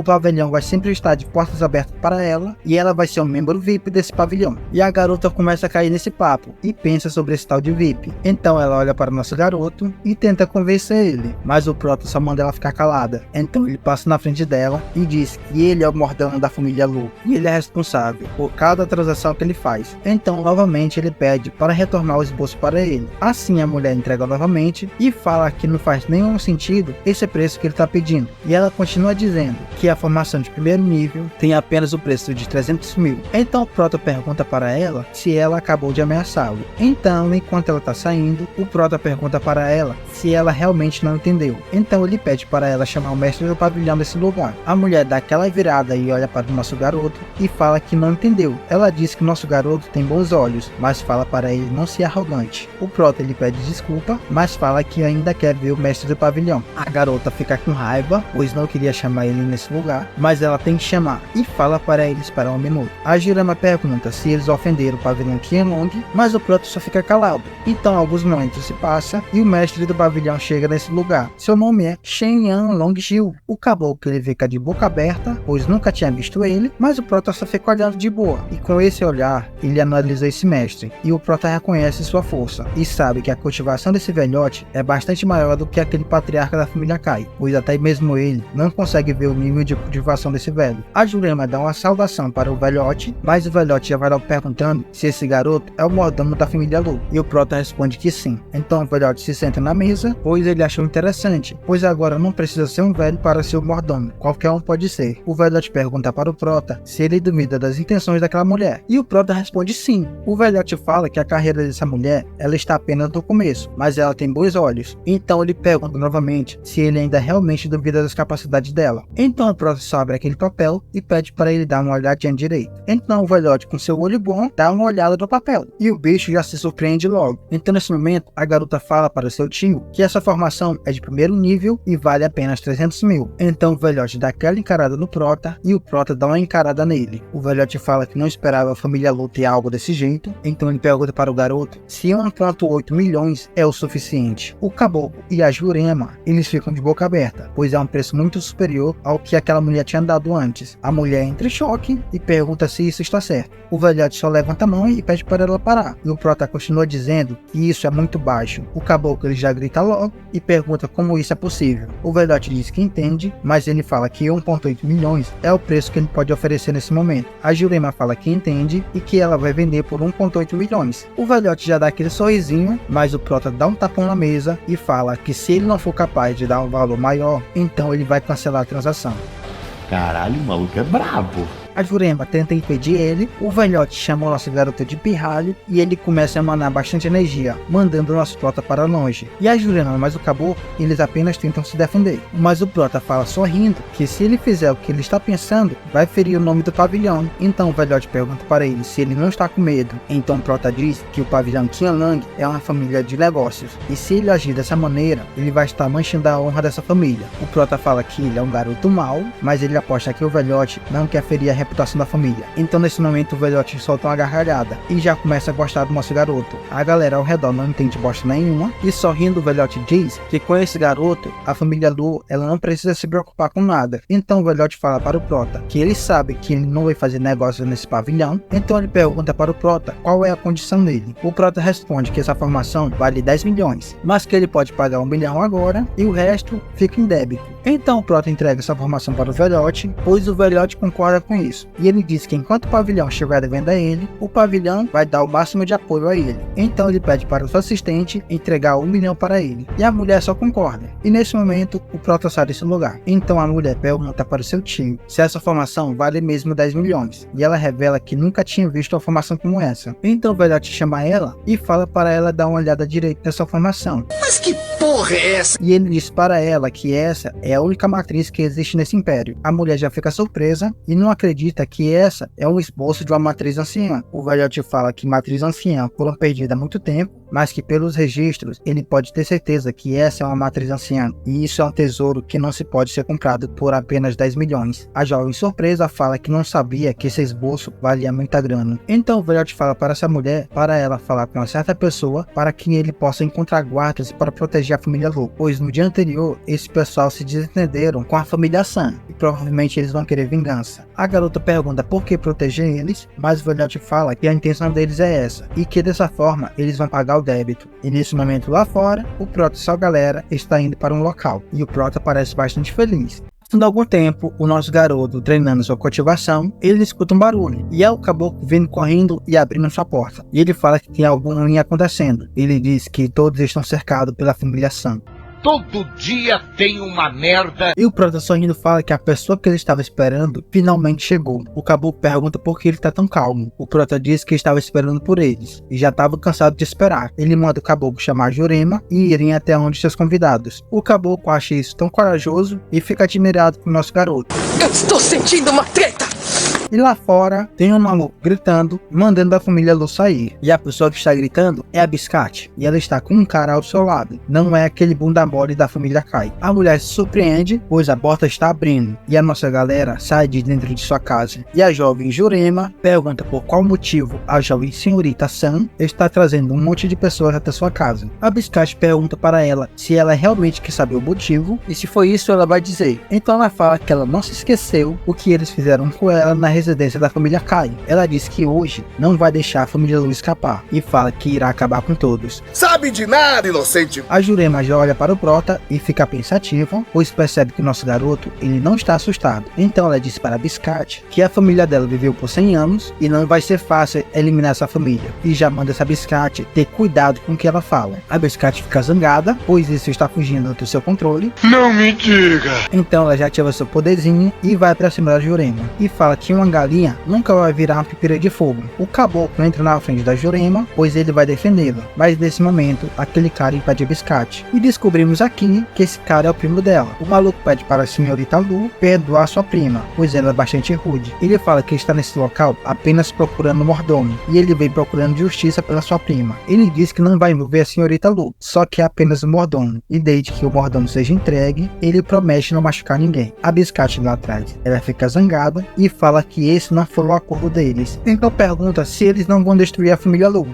pavilhão vai sempre estar de portas abertas para ela, e ela vai ser um membro VIP desse pavilhão. E a garota começa a cair nesse papo e pensa sobre esse tal de VIP. Então ela olha para o nosso garoto e tenta convencer ele, mas o Prota só manda ela ficar calada. Então ele passa na frente dela e diz que ele é o mordomo da família Lu e ele é responsável por cada transação que ele faz. Então novamente ele pede para retornar o esboço para ele. Assim a mulher entrega novamente e fala que não faz nenhum sentido esse preço que ele está pedindo, e ela continua dizendo que a formação de primeiro nível tem apenas o preço de 300.000. Então o Prota pergunta para ela se ela acabou de ameaçá-lo. Então, enquanto ela tá saindo, o Prota pergunta para ela se ela realmente não entendeu. Então ele pede para ela chamar o mestre do pavilhão desse lugar. A mulher dá aquela virada e olha para o nosso garoto e fala que não entendeu. Ela diz que o nosso garoto tem bons olhos, mas fala para ele não ser arrogante. O Prota ele pede desculpa, mas fala que ainda quer ver o mestre do pavilhão. A garota fica com raiva, pois não queria chamar ele nesse lugar, mas ela tem que chamar e fala para ele esperar um minuto. A Jurema pergunta se eles ofenderam o pavilhão Qianlong, mas o Prota só fica calado. Então alguns momentos se passam e o mestre do pavilhão chega nesse lugar. Seu nome é Shenyan Longjiu. O caboclo ele fica de boca aberta, pois nunca tinha visto ele, mas o Prota só fica olhando de boa. E com esse olhar, ele analisa esse mestre, e o Prota reconhece sua força, e sabe que a cultivação desse velhote é bastante maior do que aquele patriarca da família Kai, pois até mesmo ele não consegue ver o nível de cultivação desse velho. A Jurema dá uma saudação para o velhote, mas o velhote já vai logo perguntando se esse garoto é o mordomo da família Lu, e o Prota responde que sim. Então o velhote se senta na mesa, pois ele achou interessante, pois agora não precisa ser um velho para ser o mordomo, qualquer um pode ser. O velhote pergunta para o Prota se ele duvida das intenções daquela mulher, e o Prota responde sim. O velhote fala que a carreira dessa mulher, ela está apenas no começo, mas ela tem bons olhos. Então ele pergunta novamente se ele ainda realmente duvida das capacidades dela. Então o Prota abre aquele papel e pede para ele dar uma olhadinha direito. Então o velhote, com seu olho bom, dá uma olhada no papel, e o bicho já se surpreende logo. Então nesse momento, a garota fala para seu tio que essa formação é de primeiro nível e vale apenas 300 mil. Então o velhote dá aquela encarada no Prota e o Prota dá uma encarada nele. O velhote fala que não esperava a família Lu ter algo desse jeito, então ele pergunta para o garoto se 1,8 milhões é o suficiente. O caboclo e a Jurema, eles ficam de boca aberta, pois é um preço muito superior ao que aquela mulher tinha dado antes. A mulher entra em choque e pergunta se isso está certo. O velhote só levanta a mão e pede para ela parar, e o Prota continua dizendo que isso é muito baixo. O caboclo ele já grita logo e pergunta como isso é possível. O velhote diz que entende, mas ele fala que 1,8 milhões é o preço que ele pode oferecer nesse momento. A Jurema fala que entende e que ela vai vender por 1,8 milhões. O velhote já dá aquele sorrisinho, mas o Prota dá um tapão na mesa e fala que se ele não for capaz de dar um valor maior, então ele vai cancelar a transação. Caralho, o maluco é brabo. A Jurema tenta impedir ele, o velhote chama o nosso garoto de pirralho e ele começa a emanar bastante energia, mandando o nosso Prota para longe. E a Jurema mais o caboclo, eles apenas tentam se defender. Mas o Prota fala sorrindo que se ele fizer o que ele está pensando, vai ferir o nome do pavilhão. Então o velhote pergunta para ele se ele não está com medo. Então o Prota diz que o pavilhão Qianlong é uma família de negócios, e se ele agir dessa maneira, ele vai estar manchando a honra dessa família. O Prota fala que ele é um garoto mau, mas ele aposta que o velhote não quer ferir a reputação da família. Então nesse momento o velhote solta uma gargalhada e já começa a gostar do nosso garoto. A galera ao redor não entende bosta nenhuma e sorrindo o velhote diz que com esse garoto a família Lu ela não precisa se preocupar com nada. Então o velhote fala para o Prota que ele sabe que ele não vai fazer negócio nesse pavilhão, então ele pergunta para o Prota qual é a condição dele. O Prota responde que essa formação vale 10 milhões, mas que ele pode pagar 1 milhão agora e o resto fica em débito. Então o Prota entrega essa formação para o velhote, pois o velhote concorda com isso. E ele diz que enquanto o pavilhão estiver devendo a ele, o pavilhão vai dar o máximo de apoio a ele. Então ele pede para o seu assistente entregar 1 milhão para ele. E a mulher só concorda. E nesse momento, o Prota sai desse lugar. Então a mulher pergunta para o seu tio se essa formação vale mesmo 10 milhões. E ela revela que nunca tinha visto uma formação como essa. Então o velhote chama ela e fala para ela dar uma olhada direito nessa formação. Mas que porra é essa? E ele diz para ela que essa é a única matriz que existe nesse império. A mulher já fica surpresa e não acredita que essa é um esboço de uma matriz anciã. O velhote fala que matriz anciã foram perdidas há muito tempo, mas que pelos registros ele pode ter certeza que essa é uma matriz anciã, e isso é um tesouro que não se pode ser comprado por apenas 10 milhões. A jovem surpresa fala que não sabia que esse esboço valia muita grana. Então o velhote fala para essa mulher, para ela falar com uma certa pessoa, para que ele possa encontrar guardas para proteger a família Lu, pois no dia anterior esse pessoal se desentenderam com a família San, e provavelmente eles vão querer vingança. A garota pergunta por que proteger eles, mas o velhote fala que a intenção deles é essa, e que dessa forma eles vão pagar o débito. E nesse momento lá fora, o Prota e sua galera está indo para um local, e o Prota parece bastante feliz. Passando algum tempo, o nosso garoto treinando sua cultivação, ele escuta um barulho, e é o caboclo vindo correndo e abrindo sua porta. E ele fala que tem algo ruim acontecendo. Ele diz que todos estão cercados pela família San. Todo dia tem uma merda. E o Prota sorrindo fala que a pessoa que ele estava esperando finalmente chegou. O Caboclo pergunta por que ele tá tão calmo. O Prota diz que estava esperando por eles e já estava cansado de esperar. Ele manda o Caboclo chamar Jurema e irem até onde seus convidados. O Caboclo acha isso tão corajoso e fica admirado com o nosso garoto. Eu estou sentindo uma treta! E lá fora tem um maluco gritando, mandando a família Lu sair. E a pessoa que está gritando é a Biscate. E ela está com um cara ao seu lado. Não é aquele bunda mole da família Kai. A mulher se surpreende, pois a porta está abrindo. E a nossa galera sai de dentro de sua casa. E a jovem Jurema pergunta por qual motivo a jovem senhorita Sam está trazendo um monte de pessoas até sua casa. A Biscate pergunta para ela se ela realmente quer saber o motivo. E se foi isso, ela vai dizer. Então ela fala que ela não se esqueceu o que eles fizeram com ela na residência da família Kai. Ela diz que hoje não vai deixar a família Lu escapar e fala que irá acabar com todos. Sabe de nada, inocente! A Jurema já olha para o Prota e fica pensativa, pois percebe que o nosso garoto ele não está assustado. Então ela diz para a Biscate que a família dela viveu por 100 anos e não vai ser fácil eliminar essa família. E já manda essa Biscate ter cuidado com o que ela fala. A Biscate fica zangada, pois isso está fugindo do seu controle. Não me diga! Então ela já ativa seu poderzinho e vai para cima da Jurema. E fala que uma galinha nunca vai virar uma pipira de fogo. O Caboclo entra na frente da Jurema, pois ele vai defendê-la. Mas nesse momento, aquele cara impede a Biscate. E descobrimos aqui que esse cara é o primo dela. O maluco pede para a senhorita Lu perdoar sua prima, pois ela é bastante rude. Ele fala que está nesse local apenas procurando o mordomo. E ele vem procurando justiça pela sua prima. Ele diz que não vai envolver a senhorita Lu, só que é apenas o mordomo. E desde que o mordomo seja entregue, ele promete não machucar ninguém. A Biscate lá atrás, ela fica zangada e fala que esse não foi o acordo deles. Então pergunta se eles não vão destruir a família Lu.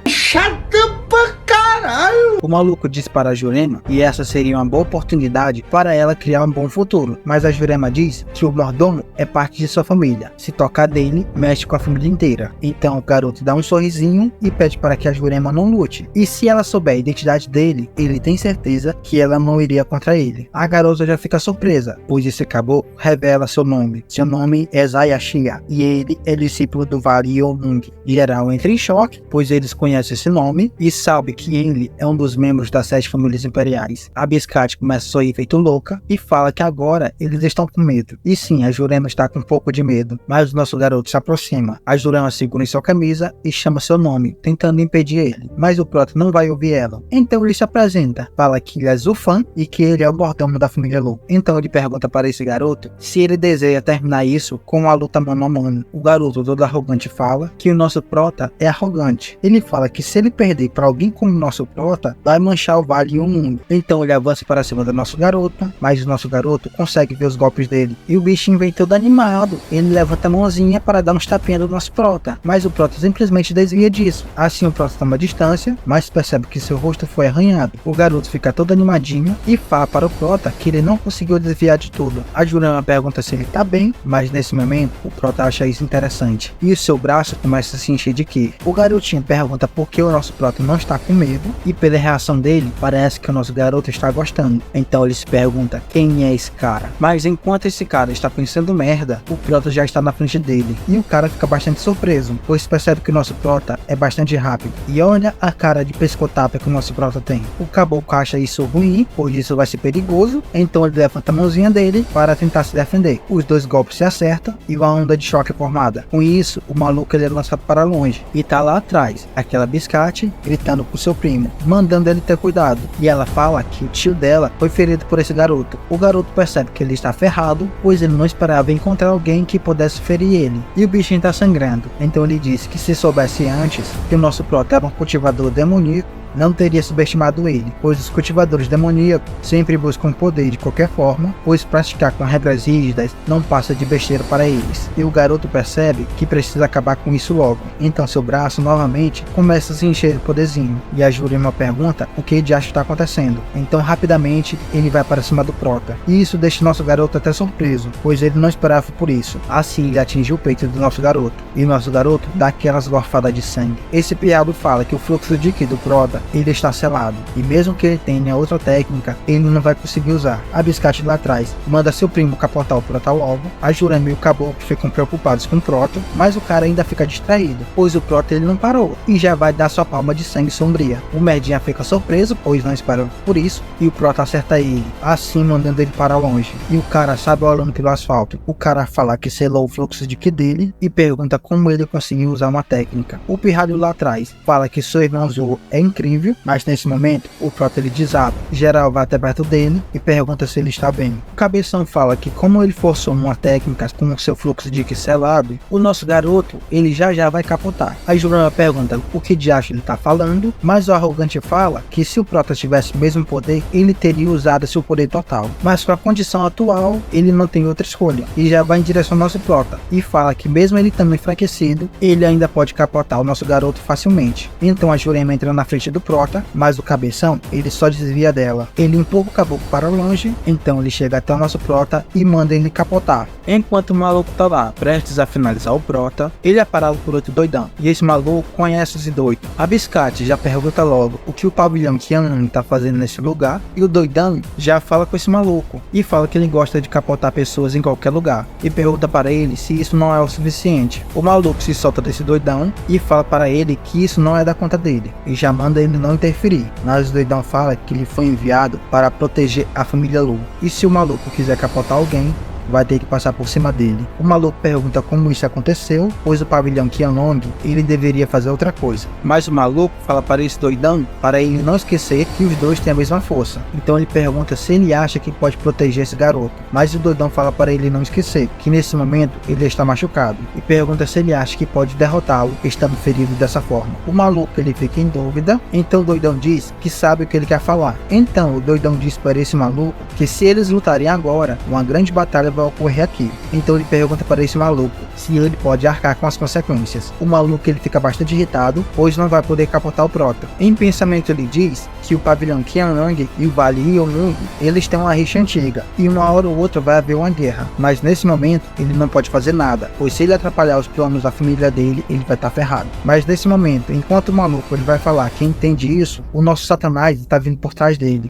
O maluco diz para a Jurema que essa seria uma boa oportunidade para ela criar um bom futuro, mas a Jurema diz que o mordomo é parte de sua família. Se tocar dele, mexe com a família inteira. Então o garoto dá um sorrisinho e pede para que a Jurema não lute. E se ela souber a identidade dele, ele tem certeza que ela não iria contra ele. A garota já fica surpresa, pois esse caboclo revela seu nome. Seu nome é Zayashia e ele é discípulo do Vari Yonung. Geral entra em choque, pois eles conhecem esse nome e sabe que ele é um dos membros das 7 famílias imperiais. A Biscate começa a sorrir feito louca e fala que agora eles estão com medo. E sim, a Jurema está com um pouco de medo, mas o nosso garoto se aproxima. A Jurema segura em sua camisa e chama seu nome, tentando impedir ele, mas o Prota não vai ouvir ela. Então ele se apresenta, fala que ele é Zufan e que ele é o mordomo da família Lu. Então ele pergunta para esse garoto se ele deseja terminar isso com uma luta mano a mano. O garoto todo arrogante fala que o nosso Prota é arrogante. Ele fala que se ele perder para alguém como o nosso Prota, vai manchar o Vale e o mundo. Então ele avança para cima do nosso garoto, mas o nosso garoto consegue ver os golpes dele. E o bichinho vem todo animado. Ele levanta a mãozinha para dar uns tapinhas do nosso Prota, mas o Prota simplesmente desvia disso. Assim o Prota toma distância, mas percebe que seu rosto foi arranhado. O garoto fica todo animadinho e fala para o Prota que ele não conseguiu desviar de tudo. A Jurema pergunta se ele tá bem, mas nesse momento o Prota acha isso interessante. E o seu braço começa a se encher de quê? O garotinho pergunta por que o nosso Prota não está com medo e pela reação dele, parece que o nosso garoto está gostando. Então ele se pergunta quem é esse cara. Mas enquanto esse cara está pensando merda, o Prota já está na frente dele. E o cara fica bastante surpreso, pois percebe que o nosso Prota é bastante rápido. E olha a cara de pescotapa que o nosso Prota tem. O caboclo acha isso ruim, pois isso vai ser perigoso. Então ele levanta a mãozinha dele para tentar se defender. Os dois golpes se acertam e uma onda de choque é formada. Com isso, o maluco ele é lançado para longe. E tá lá atrás, aquela Biscate gritando pro seu primo, mandando ele ter cuidado. E ela fala que o tio dela foi ferido por esse garoto. O garoto percebe que ele está ferrado, pois ele não esperava encontrar alguém que pudesse ferir ele. E o bichinho está sangrando. Então ele disse que se soubesse antes que o nosso Prota era um cultivador demoníaco, não teria subestimado ele, pois os cultivadores demoníacos sempre buscam poder de qualquer forma, pois praticar com regras rígidas não passa de besteira para eles. E o garoto percebe que precisa acabar com isso logo. Então seu braço novamente começa a se encher de poderzinho, e a Jurema pergunta o que de acho está acontecendo. Então rapidamente ele vai para cima do Prota, e isso deixa nosso garoto até surpreso, pois ele não esperava por isso. Assim ele atinge o peito do nosso garoto, e nosso garoto dá aquelas gorfadas de sangue. Esse piado fala que o fluxo de ki do Prota Prota, ele está selado, e mesmo que ele tenha outra técnica, ele não vai conseguir usar. A Biscate lá atrás manda seu primo capotar o Prota ao alvo, a Jurema e o Caboclo ficam preocupados com o Prota, mas o cara ainda fica distraído, pois o Prota ele não parou, e já vai dar sua palma de sangue sombria. O Merdinha fica surpreso, pois não esperava por isso, e o Prota acerta ele, assim mandando ele para longe, e o cara sabe olhando pelo asfalto. O cara fala que selou o fluxo de ki dele, e pergunta como ele conseguiu usar uma técnica. O Pirralho lá atrás fala que seu irmão Zorro é incrível, mas nesse momento o Prota ele desaba. Geral vai até perto dele e pergunta se ele está bem. O Cabeção fala que como ele forçou uma técnica com seu fluxo de ki selado, o nosso garoto ele já vai capotar. A Jurema pergunta o que de acho ele tá falando, mas o Arrogante fala que se o Prota tivesse o mesmo poder, ele teria usado seu poder total, mas com a condição atual ele não tem outra escolha, e já vai em direção ao nosso Prota, e fala que mesmo ele estando enfraquecido, ele ainda pode capotar o nosso garoto facilmente. Então a Jurema entra na frente do Prota, mas o Cabeção ele só desvia dela. Ele empurra o Caboclo para longe, então ele chega até o nosso Prota e manda ele capotar. Enquanto o maluco tá lá, prestes a finalizar o Prota, ele é parado por outro doidão, e esse maluco conhece esse doido. A Biscate já pergunta logo o que o pavilhão Qianlong tá fazendo nesse lugar, e o doidão já fala com esse maluco, e fala que ele gosta de capotar pessoas em qualquer lugar, e pergunta para ele se isso não é o suficiente. O maluco se solta desse doidão, e fala para ele que isso não é da conta dele, e já manda ele não interferir. Mas o doidão fala que ele foi enviado para proteger a família Lu, e se o maluco quiser capotar alguém, vai ter que passar por cima dele. O maluco pergunta como isso aconteceu, pois o pavilhão Qianlong ele deveria fazer outra coisa. Mas o maluco fala para esse doidão para ele não esquecer que os dois têm a mesma força. Então ele pergunta se ele acha que pode proteger esse garoto. Mas o doidão fala para ele não esquecer que nesse momento ele está machucado, e pergunta se ele acha que pode derrotá-lo estando ferido dessa forma. O maluco ele fica em dúvida, então o doidão diz que sabe o que ele quer falar. Então o doidão diz para esse maluco que se eles lutarem agora, uma grande batalha vai ocorrer aqui. Então ele pergunta para esse maluco se ele pode arcar com as consequências. O maluco ele fica bastante irritado, pois não vai poder capotar o Prota. Em pensamento ele diz que o pavilhão Qianlong e o Vale Yonlong eles têm uma rixa antiga, e uma hora ou outra vai haver uma guerra, mas nesse momento ele não pode fazer nada, pois se ele atrapalhar os planos da família dele, ele vai estar ferrado. Mas nesse momento, enquanto o maluco ele vai falar que entende isso, o nosso Satanás está vindo por trás dele.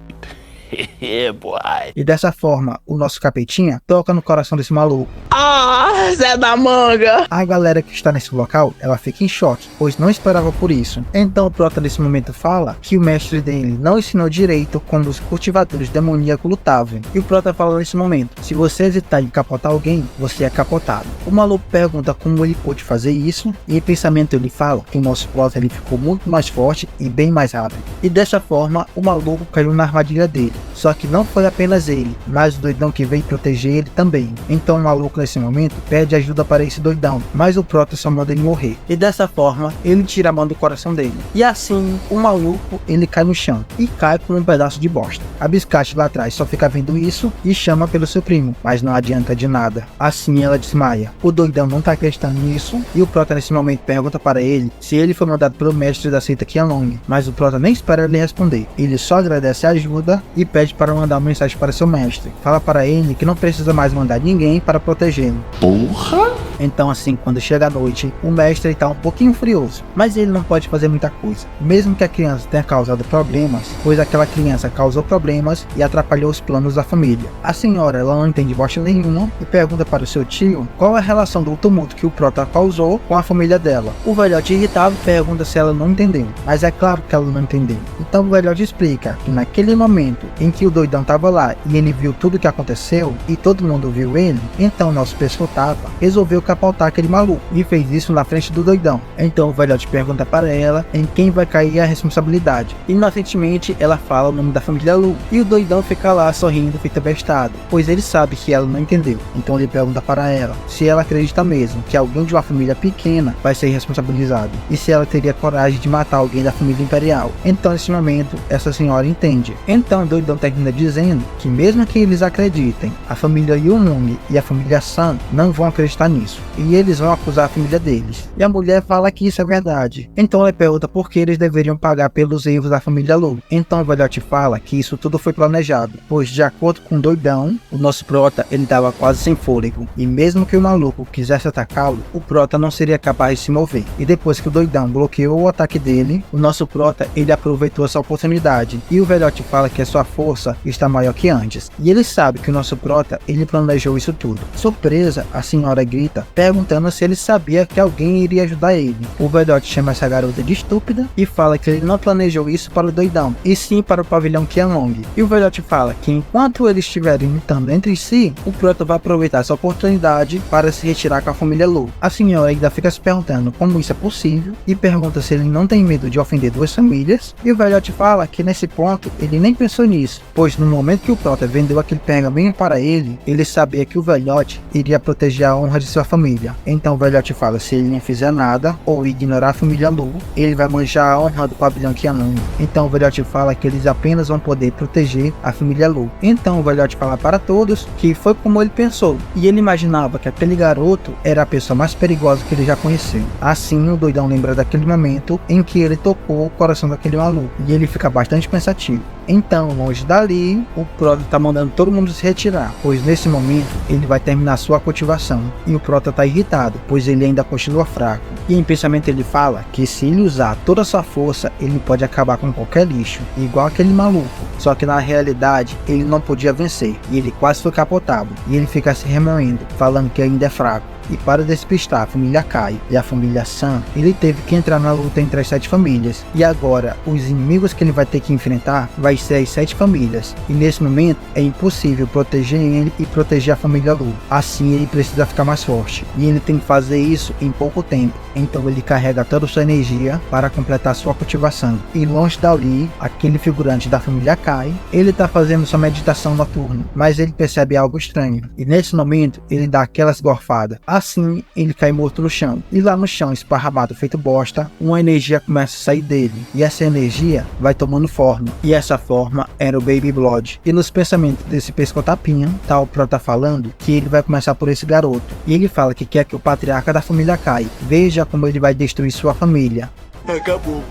E dessa forma, o nosso Capetinha toca no coração desse maluco. Ah, Zé da Manga! A galera que está nesse local, ela fica em choque, pois não esperava por isso. Então o Prota nesse momento fala que o mestre dele não ensinou direito como os cultivadores demoníacos lutavam. E o Prota fala nesse momento, se você hesitar em capotar alguém, você é capotado. O maluco pergunta como ele pôde fazer isso, e em pensamento ele fala que o nosso Prota ele ficou muito mais forte e bem mais rápido. E dessa forma, o maluco caiu na armadilha dele. Só que não foi apenas ele, mas o doidão que veio proteger ele também. Então o maluco nesse momento pede ajuda para esse doidão, mas o Prota só manda ele morrer. E dessa forma, ele tira a mão do coração dele. E assim, o maluco, ele cai no chão, e cai como um pedaço de bosta. A Biscate lá atrás só fica vendo isso, e chama pelo seu primo, mas não adianta de nada. Assim ela desmaia. O doidão não tá acreditando nisso, e o Prota nesse momento pergunta para ele se ele foi mandado pelo mestre da seita Qianlong, mas o Prota nem espera ele responder. Ele só agradece a ajuda, e pede para mandar uma mensagem para seu mestre. Fala para ele que não precisa mais mandar ninguém para protegê-lo. Porra! Então assim, quando chega a noite, o mestre está um pouquinho furioso, mas ele não pode fazer muita coisa. Mesmo que a criança tenha causado problemas, pois aquela criança causou problemas e atrapalhou os planos da família. A senhora, ela não entende bosta nenhuma e pergunta para o seu tio qual é a relação do tumulto que o Prota causou com a família dela. O velhote irritado pergunta se ela não entendeu, mas é claro que ela não entendeu. Então o velhote explica que naquele momento em que o doidão tava lá e ele viu tudo o que aconteceu e todo mundo viu ele, então nosso pescotapa resolveu capotar aquele maluco e fez isso na frente do doidão. Então o velhote pergunta para ela em quem vai cair a responsabilidade. Inocentemente ela fala o nome da família Lu, e o doidão fica lá sorrindo feito bestado, pois ele sabe que ela não entendeu. Então ele pergunta para ela se ela acredita mesmo que alguém de uma família pequena vai ser responsabilizado, e se ela teria coragem de matar alguém da família imperial. Então nesse momento essa senhora entende. Então o doidão Doidão termina dizendo que mesmo que eles acreditem, a família Young e a família Sun não vão acreditar nisso, e eles vão acusar a família deles. E a mulher fala que isso é verdade. Então ela pergunta por que eles deveriam pagar pelos erros da família Lu. Então o velhote fala que isso tudo foi planejado, pois de acordo com o Doidão, o nosso prota ele estava quase sem fôlego, e mesmo que o maluco quisesse atacá-lo, o prota não seria capaz de se mover. E depois que o Doidão bloqueou o ataque dele, o nosso prota ele aproveitou essa oportunidade, e o velhote fala que a sua força está maior que antes, e ele sabe que o nosso prota ele planejou isso tudo. Surpresa, a senhora grita, perguntando se ele sabia que alguém iria ajudar ele. O velhote chama essa garota de estúpida e fala que ele não planejou isso para o Doidão, e sim para o pavilhão Qianlong. E o velhote fala que enquanto eles estiverem lutando entre si, o prota vai aproveitar essa oportunidade para se retirar com a família Lu. A senhora ainda fica se perguntando como isso é possível e pergunta se ele não tem medo de ofender duas famílias, e o velhote fala que nesse ponto ele nem pensou nisso, pois no momento que o prota vendeu aquele pergaminho para ele, ele sabia que o velhote iria proteger a honra de sua família. Então o velhote fala se ele não fizer nada ou ignorar a família Lu, ele vai manchar a honra do pavilhão Qianlong. Então o velhote fala que eles apenas vão poder proteger a família Lu. Então o velhote fala para todos que foi como ele pensou, e ele imaginava que aquele garoto era a pessoa mais perigosa que ele já conheceu. Assim o Doidão lembra daquele momento em que ele tocou o coração daquele maluco, e ele fica bastante pensativo. Então, longe dali, o prota tá mandando todo mundo se retirar, pois nesse momento ele vai terminar sua cultivação, e o prota tá irritado, pois ele ainda continua fraco. E em pensamento ele fala que se ele usar toda a sua força, ele pode acabar com qualquer lixo, igual aquele maluco. Só que na realidade, ele não podia vencer, e ele quase foi capotado, e ele fica se remoendo, falando que ainda é fraco. E para despistar a família Kai e a família Sun, ele teve que entrar na luta entre as 7 famílias. E agora, os inimigos que ele vai ter que enfrentar vai ser as 7 famílias. E nesse momento, é impossível proteger ele e proteger a família Lu. Assim, ele precisa ficar mais forte. E ele tem que fazer isso em pouco tempo. Então ele carrega toda a sua energia para completar sua cultivação. E longe dali, aquele figurante da família Kai, ele está fazendo sua meditação noturna. Mas ele percebe algo estranho. E nesse momento, ele dá aquelas gorfadas. Assim, ele cai morto no chão. E lá no chão, esparramado feito bosta, uma energia começa a sair dele. E essa energia vai tomando forma. E essa forma era o Baby Blood. E nos pensamentos desse pescotapinha, tá o prota falando que ele vai começar por esse garoto. E ele fala que quer que o patriarca da família Kai veja como ele vai destruir sua família. Acabou.